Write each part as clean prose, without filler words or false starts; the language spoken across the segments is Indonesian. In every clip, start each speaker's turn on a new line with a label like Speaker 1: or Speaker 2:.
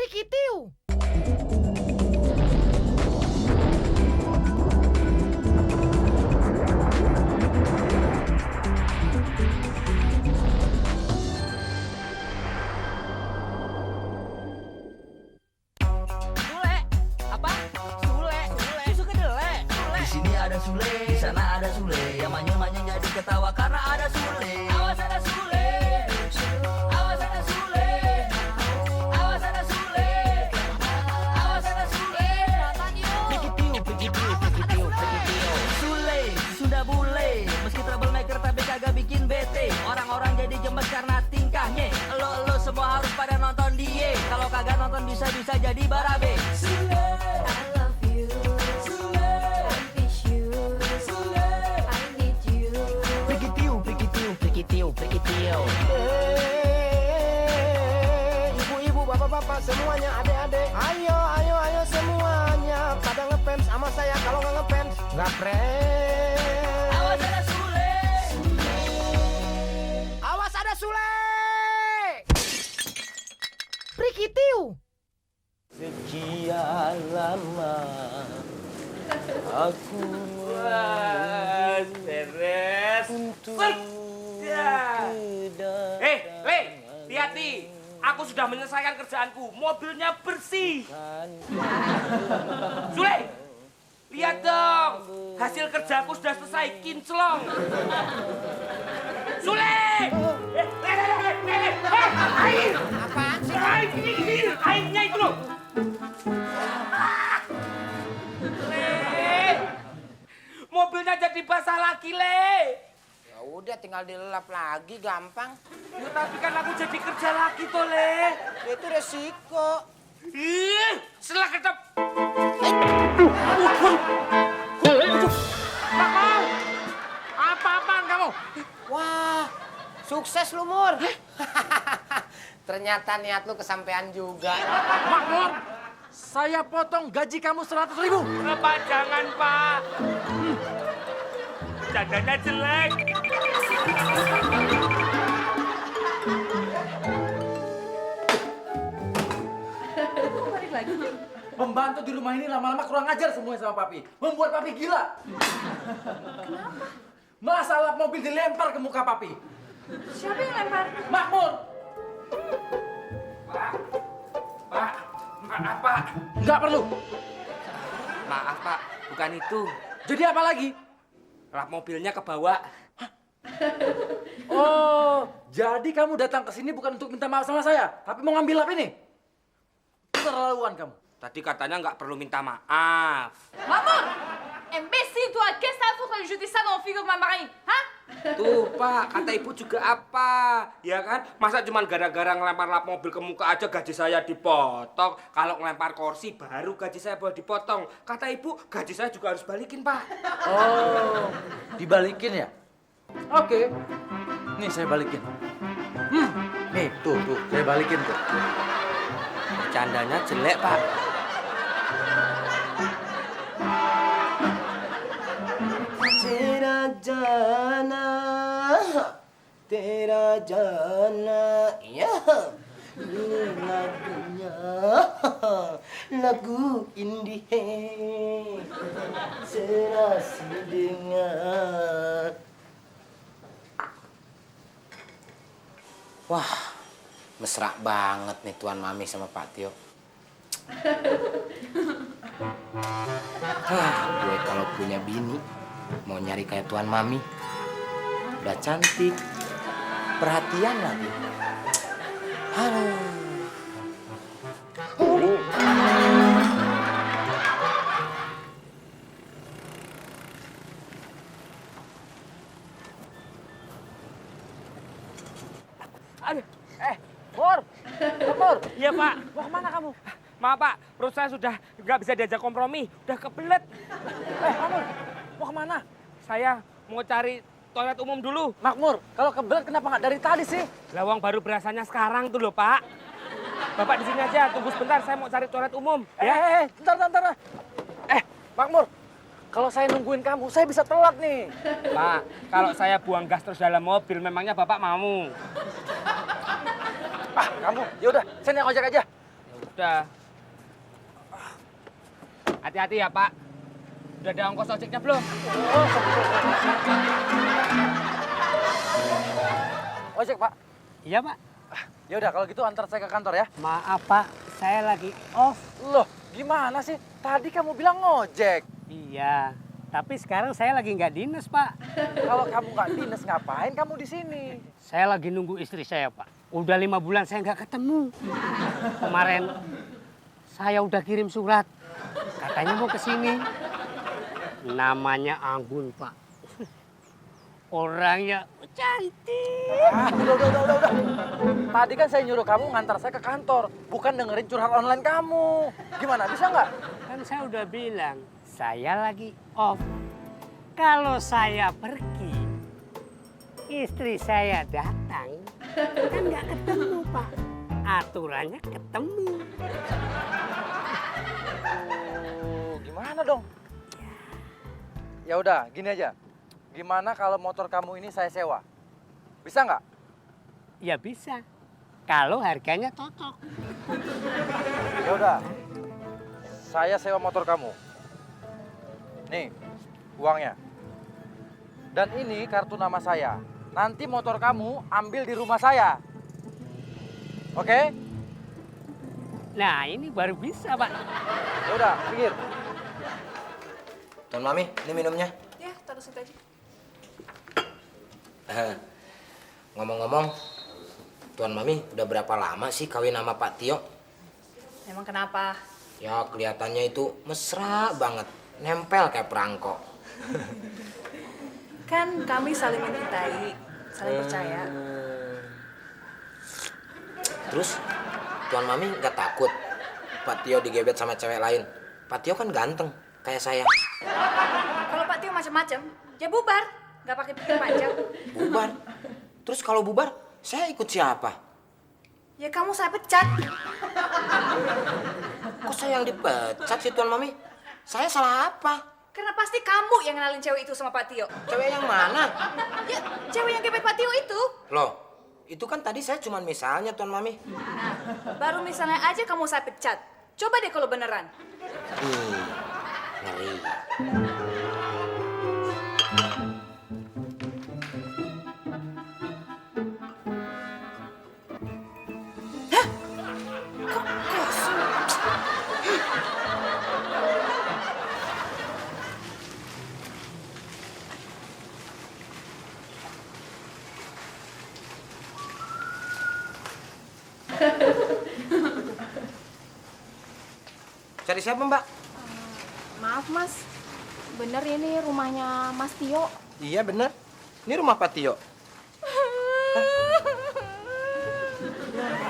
Speaker 1: Prikitiu.
Speaker 2: Sule, di sana ada Sule, yang manyun-manyun jadi ketawa karena ada Sule. Awas ada Sule, awas ada Sule, awas ada Sule, awas ada Sule. Prikitiu, prikitiu, prikitiu, prikitiu. Sule, sudah bule, meski troublemaker tapi kagak bikin bete. Orang-orang jadi gemes karena tingkahnya. Lo semua harus pada nonton dia. Kalau kagak nonton bisa-bisa jadi barabe. Sule. Prikitiu.
Speaker 3: Ibu-ibu, bapak-bapak, semuanya, adik-adik, ayo semuanya pada ngefans sama saya. Kalau nggak ngefans, nggak friends.
Speaker 2: Awas ada Sule.
Speaker 3: Awas ada Sule.
Speaker 1: Prikitiu.
Speaker 3: Sekian lama aku
Speaker 4: beres. Le, hati-hati. Aku sudah menyelesaikan kerjaanku. Mobilnya bersih. Sule, lihat dong. Hasil kerjaku sudah selesai. Kinclong. Sule! Air!
Speaker 3: apaan sih?
Speaker 4: Air! Airnya itu loh. Le! Mobilnya jadi basah lagi, Le.
Speaker 3: Ya udah, tinggal dilelap lagi, gampang.
Speaker 4: Ya, tapi kan aku jadi kerja lagi toh, Le.
Speaker 3: Ya, itu resiko.
Speaker 4: Ih, setelah ketep. Makmur, apa-apaan kamu?
Speaker 3: Wah, sukses lu, Mur. Ternyata niat lu kesampaian juga.
Speaker 5: Makmur, saya potong gaji kamu 100.000.
Speaker 4: Pak, jangan, Pak. Jadanya jelek.
Speaker 6: Balik lagi.
Speaker 5: Pembantu di rumah ini lama-lama kurang ajar semuanya sama papi. Membuat papi gila.
Speaker 6: Kenapa?
Speaker 5: Masalah mobil dilempar ke muka papi.
Speaker 6: Siapa yang lempar?
Speaker 5: Makmur.
Speaker 4: Pak, maaf, Pak.
Speaker 5: Nggak perlu.
Speaker 4: Maaf, Pak. Bukan itu.
Speaker 5: Jadi apa lagi?
Speaker 4: Lap mobilnya kebawa.
Speaker 5: Oh, jadi kamu datang ke sini bukan untuk minta maaf sama saya, tapi mau ngambil lap ini? Keterlaluan kamu.
Speaker 4: Tadi katanya nggak perlu minta maaf.
Speaker 6: Maman! Imbécile, toi! Qu'est-ce que t'as foutu de jeter ça dans le frigo de ma marine? Hein?
Speaker 4: Tuh, Pak, kata ibu juga apa? Ya kan? Masa cuma gara-gara ngelempar lap mobil ke muka aja gaji saya dipotong. Kalau ngelempar kursi baru gaji saya boleh dipotong. Kata ibu, gaji saya juga harus balikin, Pak.
Speaker 5: Oh, dibalikin ya? Oke. Nih saya balikin. Nih, tuh, saya balikin tuh.
Speaker 4: Bercandanya jelek, Pak.
Speaker 3: Tera jana, ya. Ini lagunya, lagu indie. Serasi dengar. Wah, mesra banget nih Tuan Mami sama Pak Tio. Gue kalau punya bini, mau nyari kayak Tuan Mami. Udah cantik, perhatian lagi. Aduh.
Speaker 4: Aduh,
Speaker 5: Mur,
Speaker 4: iya, Pak.
Speaker 5: mau kemana kamu?
Speaker 4: Maaf, Pak. Perut saya sudah nggak bisa diajak kompromi. Udah kebelet.
Speaker 5: Makmur, mau kemana?
Speaker 4: Saya mau cari toilet umum dulu.
Speaker 5: Makmur, kalau kebelet kenapa nggak dari tadi sih?
Speaker 4: Lawang baru berasanya sekarang tuh loh, Pak. Bapak di sini aja, tunggu sebentar. Saya mau cari toilet umum. Ya?
Speaker 5: Bentar. Makmur, kalau saya nungguin kamu, saya bisa telat nih.
Speaker 4: Pak, kalau saya buang gas terus dalam mobil, memangnya Bapak mau?
Speaker 5: Kamu, yaudah, saya naik ojek aja.
Speaker 4: udah. Hati-hati ya, Pak. Udah ada ongkos ojeknya belum?
Speaker 5: Ojek, Pak.
Speaker 7: Iya, Pak.
Speaker 5: Ya udah kalau gitu antar saya ke kantor ya.
Speaker 7: Maaf, Pak. Saya lagi off.
Speaker 5: Loh, gimana sih? Tadi kamu bilang ngojek.
Speaker 7: Iya. Tapi sekarang saya lagi nggak dinas, Pak.
Speaker 5: Kalau kamu nggak dinas, ngapain kamu di sini?
Speaker 7: Saya lagi nunggu istri saya, Pak. Udah 5 bulan saya nggak ketemu. Kemarin saya udah kirim surat. Katanya mau ke sini. Namanya Anggun, Pak. Orangnya cantik.
Speaker 5: Ah, udah. Tadi kan saya nyuruh kamu ngantar saya ke kantor, bukan dengerin curhat online kamu. Gimana, bisa nggak?
Speaker 7: Kan saya udah bilang, saya lagi off. Kalau saya pergi, istri saya datang, kan nggak ketemu, Pak. Aturannya ketemu.
Speaker 5: Gimana dong? Ya udah, gini aja. Gimana kalau motor kamu ini saya sewa? Bisa nggak?
Speaker 7: Ya bisa, kalau harganya cocok.
Speaker 5: Ya udah. Saya sewa motor kamu. Nih, uangnya. Dan ini kartu nama saya. Nanti motor kamu ambil di rumah saya. Oke?
Speaker 7: Nah, ini baru bisa, Pak.
Speaker 5: Ya udah, pinggir.
Speaker 3: Tuan Mami, ini minumnya.
Speaker 6: Ya, taruh situ aja.
Speaker 3: Ngomong-ngomong, Tuan Mami udah berapa lama sih kawin sama Pak Tio?
Speaker 6: Emang kenapa?
Speaker 3: Ya kelihatannya itu mesra banget, nempel kayak perangko.
Speaker 6: Kan kami saling mencintai, saling percaya.
Speaker 3: Terus Tuan Mami nggak takut Pak Tio digebet sama cewek lain? Pak Tio kan ganteng kayak saya.
Speaker 6: Kalau Pak Tio macam-macam, ya bubar. Nggak pakai pikir panjang.
Speaker 3: Bubar. Terus kalau bubar, saya ikut siapa?
Speaker 6: Ya kamu saya pecat.
Speaker 3: Kok saya yang dipecat sih Tuan Mami? Saya salah apa?
Speaker 6: Karena pasti kamu yang kenalin cewek itu sama Pak Tio.
Speaker 3: Cewek yang mana?
Speaker 6: Ya, cewek yang gebet Pak Tio itu.
Speaker 3: Loh, itu kan tadi saya cuman misalnya Tuan Mami.
Speaker 6: Nah, baru misalnya aja kamu saya pecat. Coba deh kalau beneran.
Speaker 3: Ngeri. Cari siapa, Mbak?
Speaker 1: Maaf mas, bener ini rumahnya Mas Tio.
Speaker 3: Iya, bener. Ini rumah Pak Tio.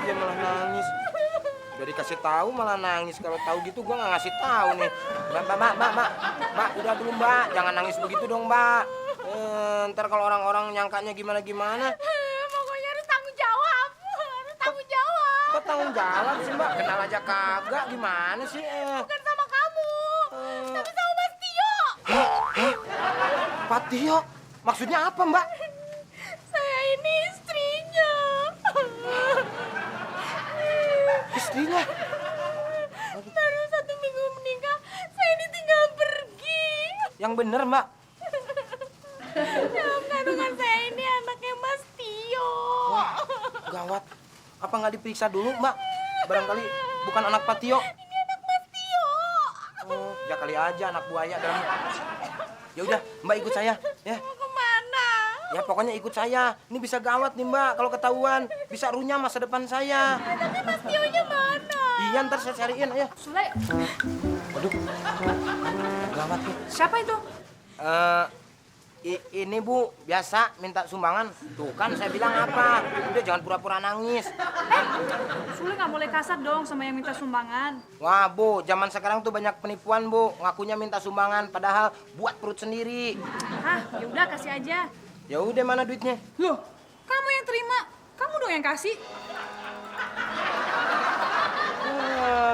Speaker 3: Dia malah nangis. Udah dikasih tahu malah nangis. Kalau tahu gitu gua nggak ngasih tahu nih. Mbak, udah dulu Mbak. Jangan nangis begitu dong Mbak. Ntar kalau orang-orang nyangkanya gimana-gimana.
Speaker 6: Pokoknya harus tanggung jawab. Harus tanggung jawab.
Speaker 3: Kok tanggung jawab sih Mbak? Kenal aja kagak. Gimana sih?
Speaker 6: Bukan sama kamu, tapi sama Mas Tio.
Speaker 3: Pak Tio? Maksudnya apa Mbak?
Speaker 6: Saya ini istrinya.
Speaker 3: Istrinya?
Speaker 6: Baru 1 minggu menikah, saya ini tinggal pergi.
Speaker 3: Yang bener Mbak?
Speaker 6: Dalam kandungan saya ini anaknya Mas Tio.
Speaker 3: Gawat. Apa nggak diperiksa dulu Mbak? Barangkali bukan anak Pak Tio.
Speaker 6: Ini anak Mas Tio.
Speaker 3: Oh, ya kali aja anak buaya dalam. Ya udah, Mbak ikut saya, ya.
Speaker 6: Mau kemana?
Speaker 3: Ya pokoknya ikut saya. Ini bisa gawat nih Mbak kalau ketahuan. Bisa runyam masa depan saya.
Speaker 6: Tapi Mas Tio-nya mana?
Speaker 3: Iya ntar saya cariin, ayo.
Speaker 6: Sule,
Speaker 3: Waduh, gawat nih.
Speaker 6: siapa itu?
Speaker 3: Ini Bu, biasa minta sumbangan. Tuh kan saya bilang apa. Udah jangan pura-pura nangis.
Speaker 6: Sule nggak boleh kasar dong sama yang minta sumbangan.
Speaker 3: Wah Bu, zaman sekarang tuh banyak penipuan Bu. Ngakunya minta sumbangan, padahal buat perut sendiri.
Speaker 6: Hah, ya udah kasih aja.
Speaker 3: Ya udah mana duitnya?
Speaker 6: Loh, kamu yang terima, kamu dong yang kasih.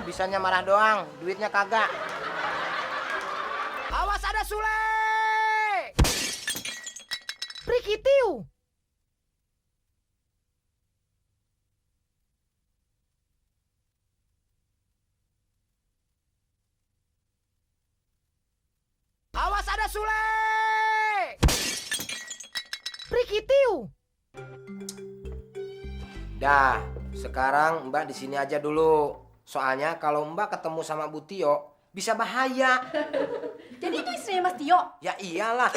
Speaker 3: Bisanya marah doang, duitnya kagak. Awas ada Sule!
Speaker 1: Prikitiu.
Speaker 3: Sule! Prikitiu. Dah, sekarang Mbak di sini aja dulu. Soalnya kalau Mbak ketemu sama Bu Tio, bisa bahaya.
Speaker 6: Jadi itu istrinya Mas Tio.
Speaker 3: Ya iyalah.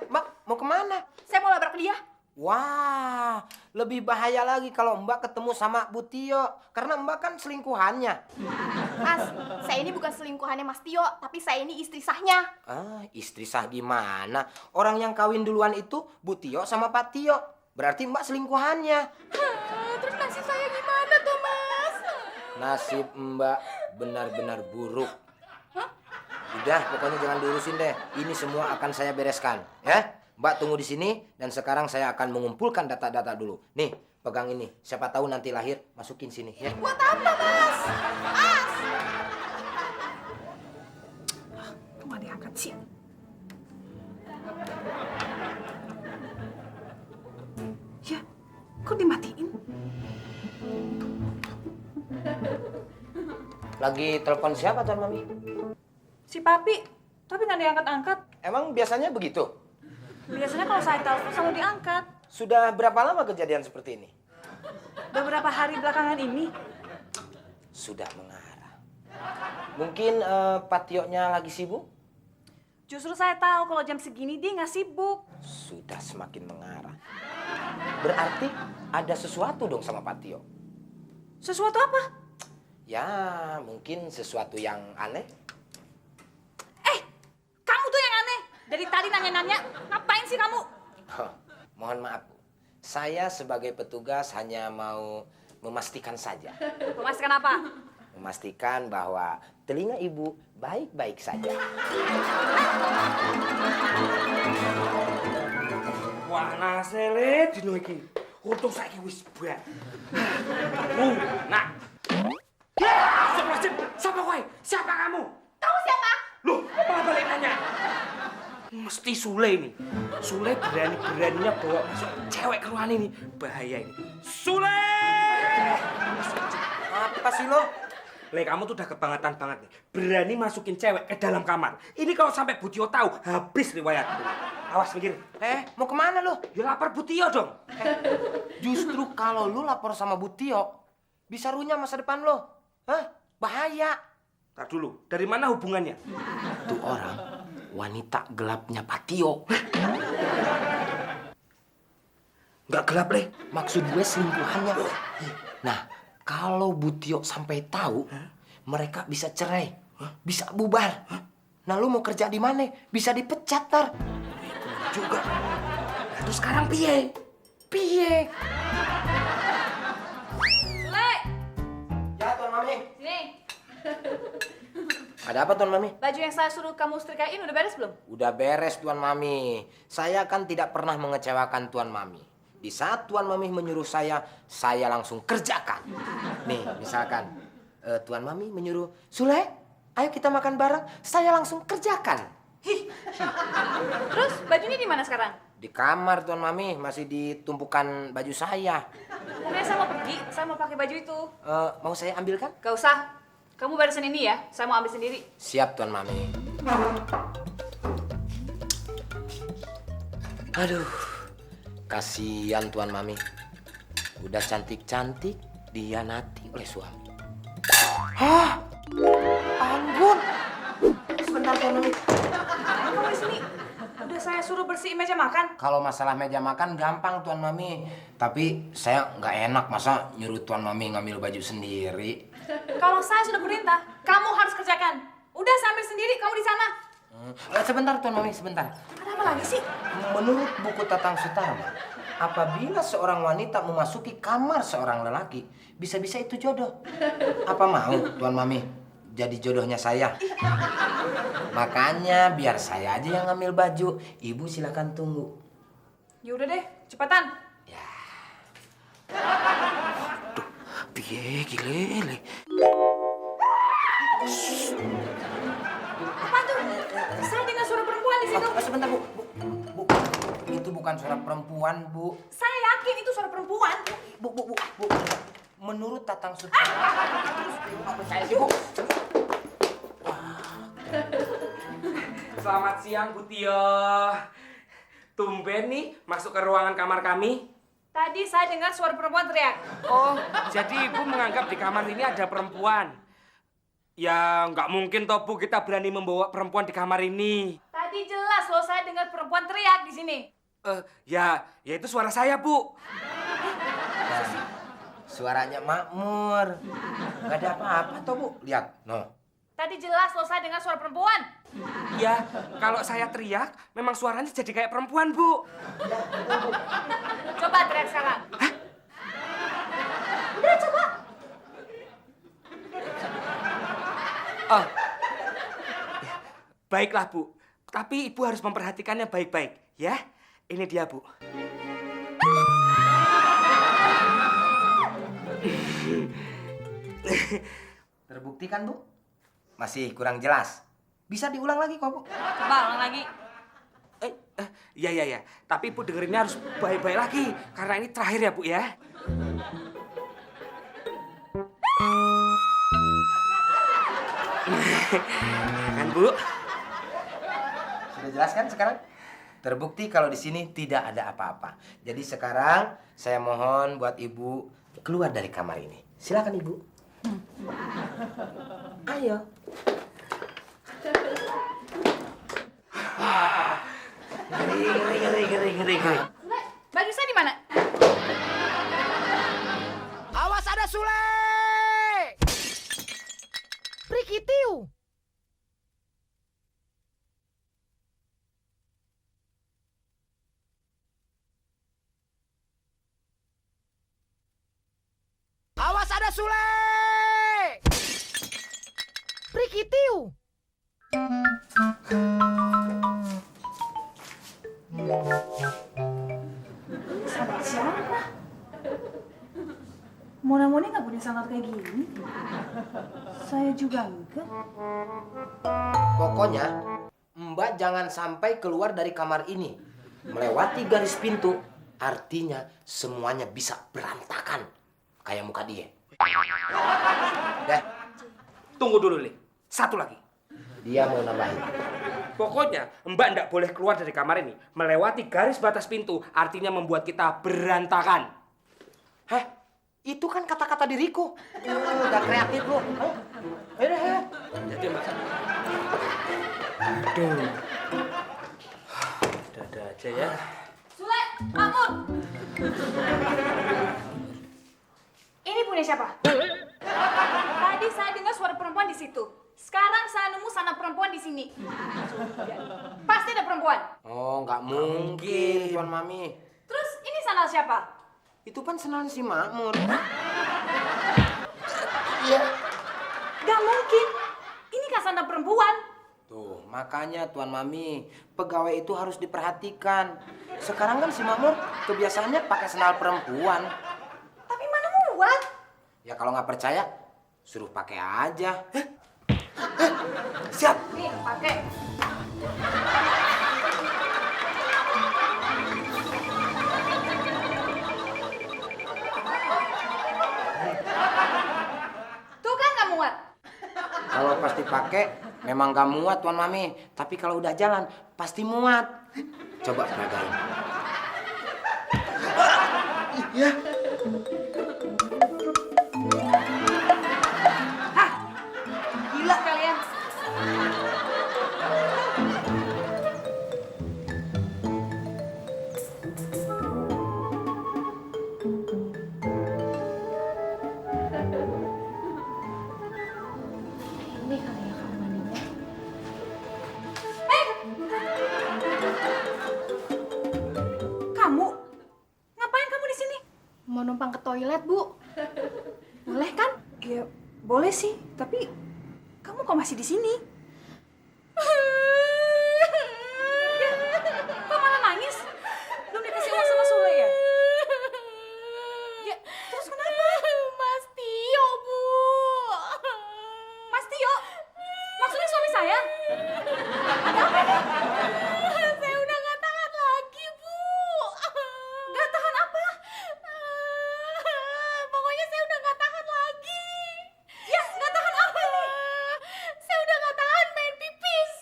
Speaker 3: Mbak mau kemana?
Speaker 6: Saya mau labrak dia.
Speaker 3: Wah, lebih bahaya lagi kalau Mbak ketemu sama Bu Tio. Karena Mbak kan selingkuhannya.
Speaker 1: Mas, saya ini bukan selingkuhannya Mas Tio, tapi saya ini istri sahnya.
Speaker 3: Istri sah gimana? Orang yang kawin duluan itu Bu Tio sama Pak Tio. Berarti Mbak selingkuhannya.
Speaker 6: Terus nasib saya gimana tuh, Mas?
Speaker 3: Nasib Mbak benar-benar buruk. Udah, pokoknya jangan diurusin deh. Ini semua akan saya bereskan, ya. Mbak tunggu di sini dan sekarang saya akan mengumpulkan data-data dulu. Nih, pegang ini. Siapa tahu nanti lahir, masukin sini, ya.
Speaker 6: Buat apa, Mas? Mas! Kok nggak diangkat sih? Ya, kok dimatiin?
Speaker 3: Lagi telepon siapa, Tuan Mami?
Speaker 6: Si Papi, tapi nggak diangkat-angkat.
Speaker 3: Emang biasanya begitu?
Speaker 6: Biasanya kalau saya telepon selalu diangkat.
Speaker 3: Sudah berapa lama kejadian seperti ini?
Speaker 6: Beberapa hari belakangan ini.
Speaker 3: Sudah mengarah. Mungkin Pak Tio-nya lagi sibuk?
Speaker 6: Justru saya tahu kalau jam segini dia nggak sibuk.
Speaker 3: Sudah semakin mengarah. Berarti ada sesuatu dong sama Pak Tio.
Speaker 6: Sesuatu apa?
Speaker 3: Ya, mungkin sesuatu yang aneh.
Speaker 6: Kamu tuh yang aneh. Dari tadi nanya-nanya, ngapain sih kamu?
Speaker 3: Mohon maaf, Bu. Saya sebagai petugas hanya mau memastikan saja.
Speaker 6: Memastikan apa?
Speaker 3: Memastikan bahwa telinga Ibu baik-baik saja.
Speaker 4: Wah, nasele dino iki. Untung saiki wis bar. Nak. Siapa kowe? Siapa kamu?
Speaker 6: Kamu siapa?
Speaker 4: Loh, apa balik nanya? Mesti Sule ini. Sule berani-beraninya bawa masuk cewek ke ruangan ini. Bahaya ini. Sule!
Speaker 3: Apa sih lo?
Speaker 4: Le, kamu tuh udah kebangetan banget nih. Berani masukin cewek ke dalam kamar. Ini kalau sampai Bu Tio tahu, habis riwayat. Awas mikir.
Speaker 3: Mau kemana lo?
Speaker 4: Ya lapar Bu Tio dong.
Speaker 3: Justru kalau lu lapor sama Bu Tio, bisa runyam masa depan lo. Bahaya.
Speaker 4: Tar dulu, dari mana hubungannya?
Speaker 3: Itu orang wanita gelapnya Pak Tio. Nggak gelap, Le. Maksud gue selingkuhannya. Nah, kalau Bu Tio sampai tahu, mereka bisa cerai, bisa bubar. Nah, lu mau kerja di mana? Bisa dipecat, Tar.
Speaker 4: Juga. Terus sekarang piye?
Speaker 3: Piye?
Speaker 6: Sule!
Speaker 3: Ya, Tuan Mami.
Speaker 6: Sini.
Speaker 3: Ada apa, Tuan Mami?
Speaker 6: Baju yang saya suruh kamu setrikain udah beres belum?
Speaker 3: Udah beres, Tuan Mami. Saya kan tidak pernah mengecewakan Tuan Mami. Di saat Tuan Mami menyuruh saya langsung kerjakan. Nih, misalkan Tuan Mami menyuruh, Sule, ayo kita makan bareng, saya langsung kerjakan.
Speaker 6: Terus bajunya di mana sekarang?
Speaker 3: Di kamar, Tuan Mami, masih di tumpukan baju saya.
Speaker 6: Pokoknya saya mau pergi, saya mau pakai baju itu.
Speaker 3: Mau saya ambilkan?
Speaker 6: Gak usah. Kamu beresin ini ya, saya mau ambil sendiri.
Speaker 3: Siap, Tuan Mami. Aduh, kasihan Tuan Mami. Udah cantik-cantik, dihianati oleh suami. Hah? Ampun. Sebentar, Tuan Mami.
Speaker 6: Ngapain kamu di sini? Udah saya suruh bersihin meja makan.
Speaker 3: Kalau masalah meja makan gampang, Tuan Mami. Tapi saya nggak enak masa nyuruh Tuan Mami ngambil baju sendiri.
Speaker 6: Kalau saya sudah perintah, kamu harus kerjakan. Udah saya ambil sendiri, kamu di sana.
Speaker 3: Sebentar, Tuan Mami, sebentar.
Speaker 6: Ada apa lagi sih?
Speaker 3: Menurut buku Tatang Sutarma, apabila seorang wanita memasuki kamar seorang lelaki, bisa-bisa itu jodoh. Apa mau, Tuan Mami, jadi jodohnya saya? Makanya biar saya aja yang ngambil baju. Ibu silakan tunggu.
Speaker 6: Ya udah deh, cepetan.
Speaker 3: Piye gile.
Speaker 6: Apa tuh? Saya dengar suara perempuan di situ.
Speaker 3: Sebentar, Bu. Itu bukan suara perempuan, Bu.
Speaker 6: Saya yakin itu suara perempuan.
Speaker 3: Bu. Menurut Tatang Sutarma. Apa saya sih, Bu?
Speaker 4: Selamat siang, Bu Tio. Tumben nih masuk ke ruangan kamar kami.
Speaker 6: Tadi saya dengar suara perempuan teriak.
Speaker 4: Oh, jadi Ibu menganggap di kamar ini ada perempuan? Ya, nggak mungkin toh, Bu, kita berani membawa perempuan di kamar ini.
Speaker 6: Tadi jelas loh saya dengar perempuan teriak di sini.
Speaker 4: Ya itu suara saya, Bu.
Speaker 3: Suaranya Makmur. Gak ada apa-apa toh, Bu. Lihat, no.
Speaker 6: Tadi jelas loh saya dengar suara perempuan.
Speaker 4: Ya, kalau saya teriak, memang suaranya jadi kayak perempuan, Bu.
Speaker 6: Coba teriak sekarang. Udah coba.
Speaker 4: Oh, baiklah, Bu. Tapi Ibu harus memperhatikannya baik-baik, ya. Ini dia, Bu.
Speaker 3: Terbukti kan, Bu? Masih kurang jelas. Bisa diulang lagi kok, Bu.
Speaker 6: Coba ulang lagi.
Speaker 4: Ya. Tapi Ibu dengerinnya harus baik-baik lagi. Karena ini terakhir ya, Bu, ya. Kan, Bu?
Speaker 3: Sudah jelas kan sekarang? Terbukti kalau di sini tidak ada apa-apa. Jadi sekarang saya mohon buat Ibu keluar dari kamar ini. Silakan, Ibu. Ayo. Ngeri.
Speaker 6: Baju saya di mana?
Speaker 3: Awas ada Sule! Prikitiu! Awas ada Sule! Prikitiu!
Speaker 6: Sahabat siapa? Mona-Moni nggak punya sangat kayak gini. Saya juga enggak.
Speaker 3: Pokoknya, Mbak jangan sampai keluar dari kamar ini. Melewati garis pintu, artinya semuanya bisa berantakan. Kayak muka dia. Dah,
Speaker 4: Tunggu dulu, Le. Satu lagi.
Speaker 3: dia mau nambahin.
Speaker 4: Pokoknya Mbak nggak boleh keluar dari kamar ini. Melewati garis batas pintu artinya membuat kita berantakan.
Speaker 3: Heh, itu kan kata-kata diriku. Udah kreatif lu. Ayo.
Speaker 4: Jadi Mbak. Aduh. Ada aja ya.
Speaker 6: Sule, Makmur. Ini punya siapa? Tadi saya dengar suara perempuan di situ. Sekarang saya nemu sana perempuan di sini. Pasti ada perempuan.
Speaker 3: Oh, nggak mungkin, Tuan Mami.
Speaker 6: Terus ini sandal siapa?
Speaker 3: Itu kan senang si Makmur.
Speaker 6: Gak mungkin. Ini kan sandal perempuan.
Speaker 3: Tuh, makanya Tuan Mami, pegawai itu harus diperhatikan. Sekarang kan si Makmur kebiasaannya pakai sandal perempuan.
Speaker 6: Tapi mana muat?
Speaker 3: Ya kalau nggak percaya, suruh pakai aja. Siap.
Speaker 6: Nih, pakai. Tuh kan gak muat.
Speaker 3: Kalau pasti pakai, memang nggak muat Tuan Mami. Tapi kalau udah jalan, pasti muat. Coba peragain.
Speaker 6: Gila kalian.
Speaker 1: Ini kali ya kamar mandinya.
Speaker 6: Kamu? Ngapain kamu di sini?
Speaker 1: Mau numpang ke toilet, Bu. Boleh kan?
Speaker 6: Ya, boleh sih, tapi kamu kok masih di sini? Ya, kok malah nangis? Belum dikasih uang sama Sule ya? Ya, terus kenapa?
Speaker 1: Mas Tio, Bu.
Speaker 6: Mas Tio? Maksudnya suami saya? Ada apa nih?
Speaker 1: Saya udah gak tahan lagi, Bu.
Speaker 6: Gak tahan apa?
Speaker 1: Pokoknya saya udah gak tahan lagi.
Speaker 6: Ya, gak tahan apa nih?
Speaker 1: Saya udah gak tahan main pipis.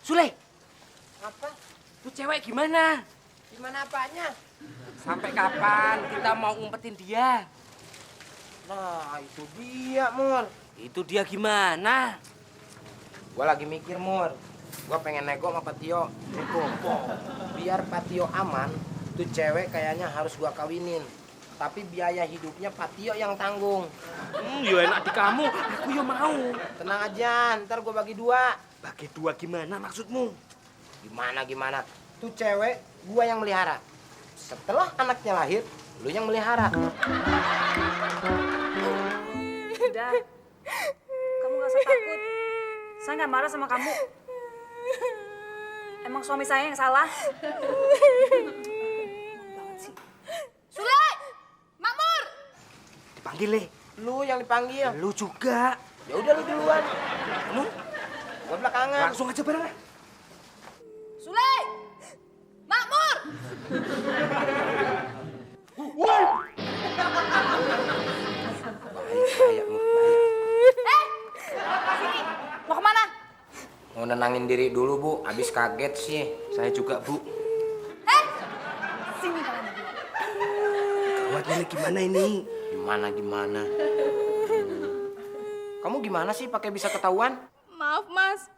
Speaker 4: Sule,
Speaker 3: Apa?
Speaker 4: tuh cewek gimana?
Speaker 3: Gimana apanya?
Speaker 4: Sampai kapan kita mau ngumpetin dia?
Speaker 3: Nah, itu dia, Mur.
Speaker 4: Itu dia gimana?
Speaker 3: Gua lagi mikir, Mur. Gua pengen nego sama Patio. Nego. Biar Patio aman, tuh cewek kayaknya harus gua kawinin. Tapi biaya hidupnya Patio yang tanggung.
Speaker 4: Ya enak di kamu, aku ya mau.
Speaker 3: Tenang aja, ntar gua bagi 2.
Speaker 4: Bagi 2 gimana maksudmu?
Speaker 3: Gimana? Tuh cewek gua yang melihara. Setelah anaknya lahir, lu yang melihara.
Speaker 6: Udah, kamu gak usah takut. Saya nggak marah sama kamu. Emang suami saya yang salah. Banget sih. Sule! Makmur!
Speaker 4: Dipanggil, Le.
Speaker 3: Lu yang dipanggil.
Speaker 4: Lu juga.
Speaker 3: Ya udah lu duluan.
Speaker 4: Lu
Speaker 3: Gua belakangan.
Speaker 4: langsung aja bareng.
Speaker 6: Sule! Makmur!
Speaker 3: Bahaya, Mur. Bahaya.
Speaker 6: Sini, mau kemana?
Speaker 3: Mau nenangin diri dulu, Bu. Abis kaget sih.
Speaker 4: Saya juga, Bu.
Speaker 6: Sini kalian berdua.
Speaker 4: Gawat ini gimana ini?
Speaker 3: Gimana? Kamu gimana sih pakai bisa ketahuan?
Speaker 1: Maaf, Mas.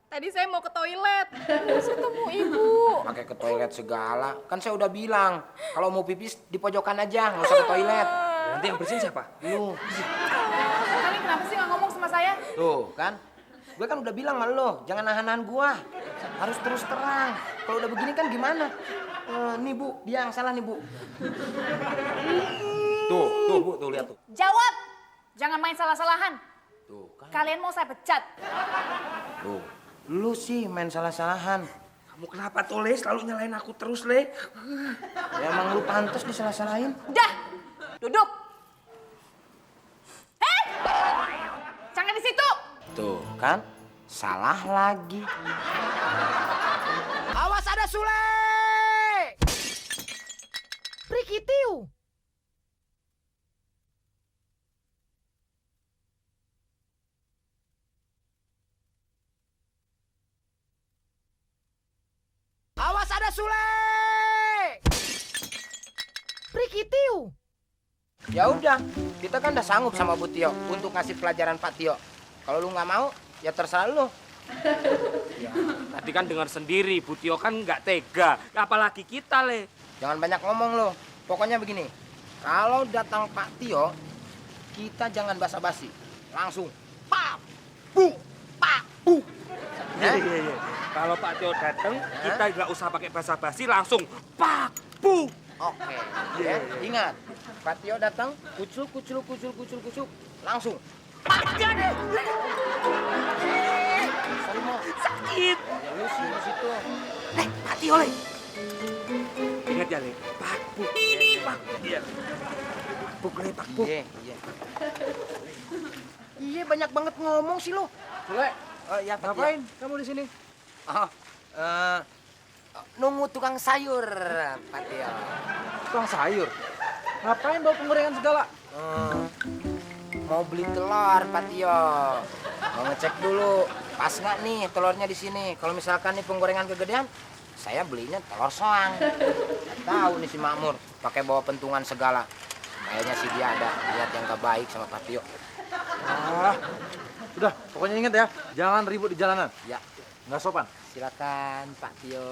Speaker 1: Tadi saya mau ke toilet. Terus ketemu ibu.
Speaker 3: Pakai ke toilet segala. Kan saya udah bilang, kalau mau pipis di pojokan aja, nggak usah ke toilet.
Speaker 4: Nanti yang bersihin siapa?
Speaker 3: Lu.
Speaker 6: Kalian kenapa sih nggak ngomong sama saya?
Speaker 3: Tuh, kan? Gue kan udah bilang sama lo, jangan nahan-nahan gua. Harus terus terang. Kalau udah begini kan gimana? Nih, Bu, dia yang salah nih, Bu. Tuh, Bu, tuh lihat tuh.
Speaker 6: Jawab! Jangan main salah-salahan.
Speaker 3: Tuh, kan?
Speaker 6: Kalian mau saya pecat.
Speaker 3: Tuh. Lu sih main salah-salahan.
Speaker 4: Kamu kenapa tuh, Le? Selalu nyalain aku terus, Le.
Speaker 3: Ya, emang lu pantas disalah-salahin.
Speaker 6: Udah, duduk. Hei! Jangan di situ.
Speaker 3: Tuh, kan? Salah lagi. Awas ada Sule! Prikitiu! Awas ada Sule! Prikitiu! Ya udah, kita kan udah sanggup sama Bu Tio untuk ngasih pelajaran Pak Tio. Kalau lu nggak mau, ya terserah lu.
Speaker 4: Tadi kan dengar sendiri, Bu Tio kan nggak tega. Apalagi kita, Le.
Speaker 3: Jangan banyak ngomong lo. Pokoknya begini, kalau datang Pak Tio, kita jangan basa-basi. Langsung, pak, bu, pak, bu.
Speaker 4: Iya. Kalau Pak Tio datang, kita nggak usah pakai basa-basi, langsung pak, bu.
Speaker 3: Oke, ya. Ingat, Pak Tio datang, kucul, langsung. Pak deh.
Speaker 4: Sakit.
Speaker 3: Ya lu sih di situ.
Speaker 4: Pak Tio, Le. Ingat ya, Le. Pak bu. Pak. Iya. Pak bu, Le, Pak bu.
Speaker 3: Iya. Iya, banyak banget ngomong sih lo.
Speaker 5: Sule,
Speaker 3: Ya,
Speaker 5: ngapain kamu di sini?
Speaker 3: Oh, nunggu tukang sayur, Pak Tio.
Speaker 5: Tukang sayur. Ngapain bawa penggorengan segala?
Speaker 3: Mau beli telur, Pak Tio. Mau ngecek dulu, pas nggak nih telurnya di sini. Kalau misalkan nih penggorengan kegedean, saya belinya telur soang. Nggak tahu nih si Makmur, pakai bawa pentungan segala. Kayaknya sih dia ada lihat yang gak baik sama Pak Tio.
Speaker 5: Udah, pokoknya ingat ya, jangan ribut di jalanan.
Speaker 3: Ya,
Speaker 5: Nggak sopan.
Speaker 3: silakan Pak Tio.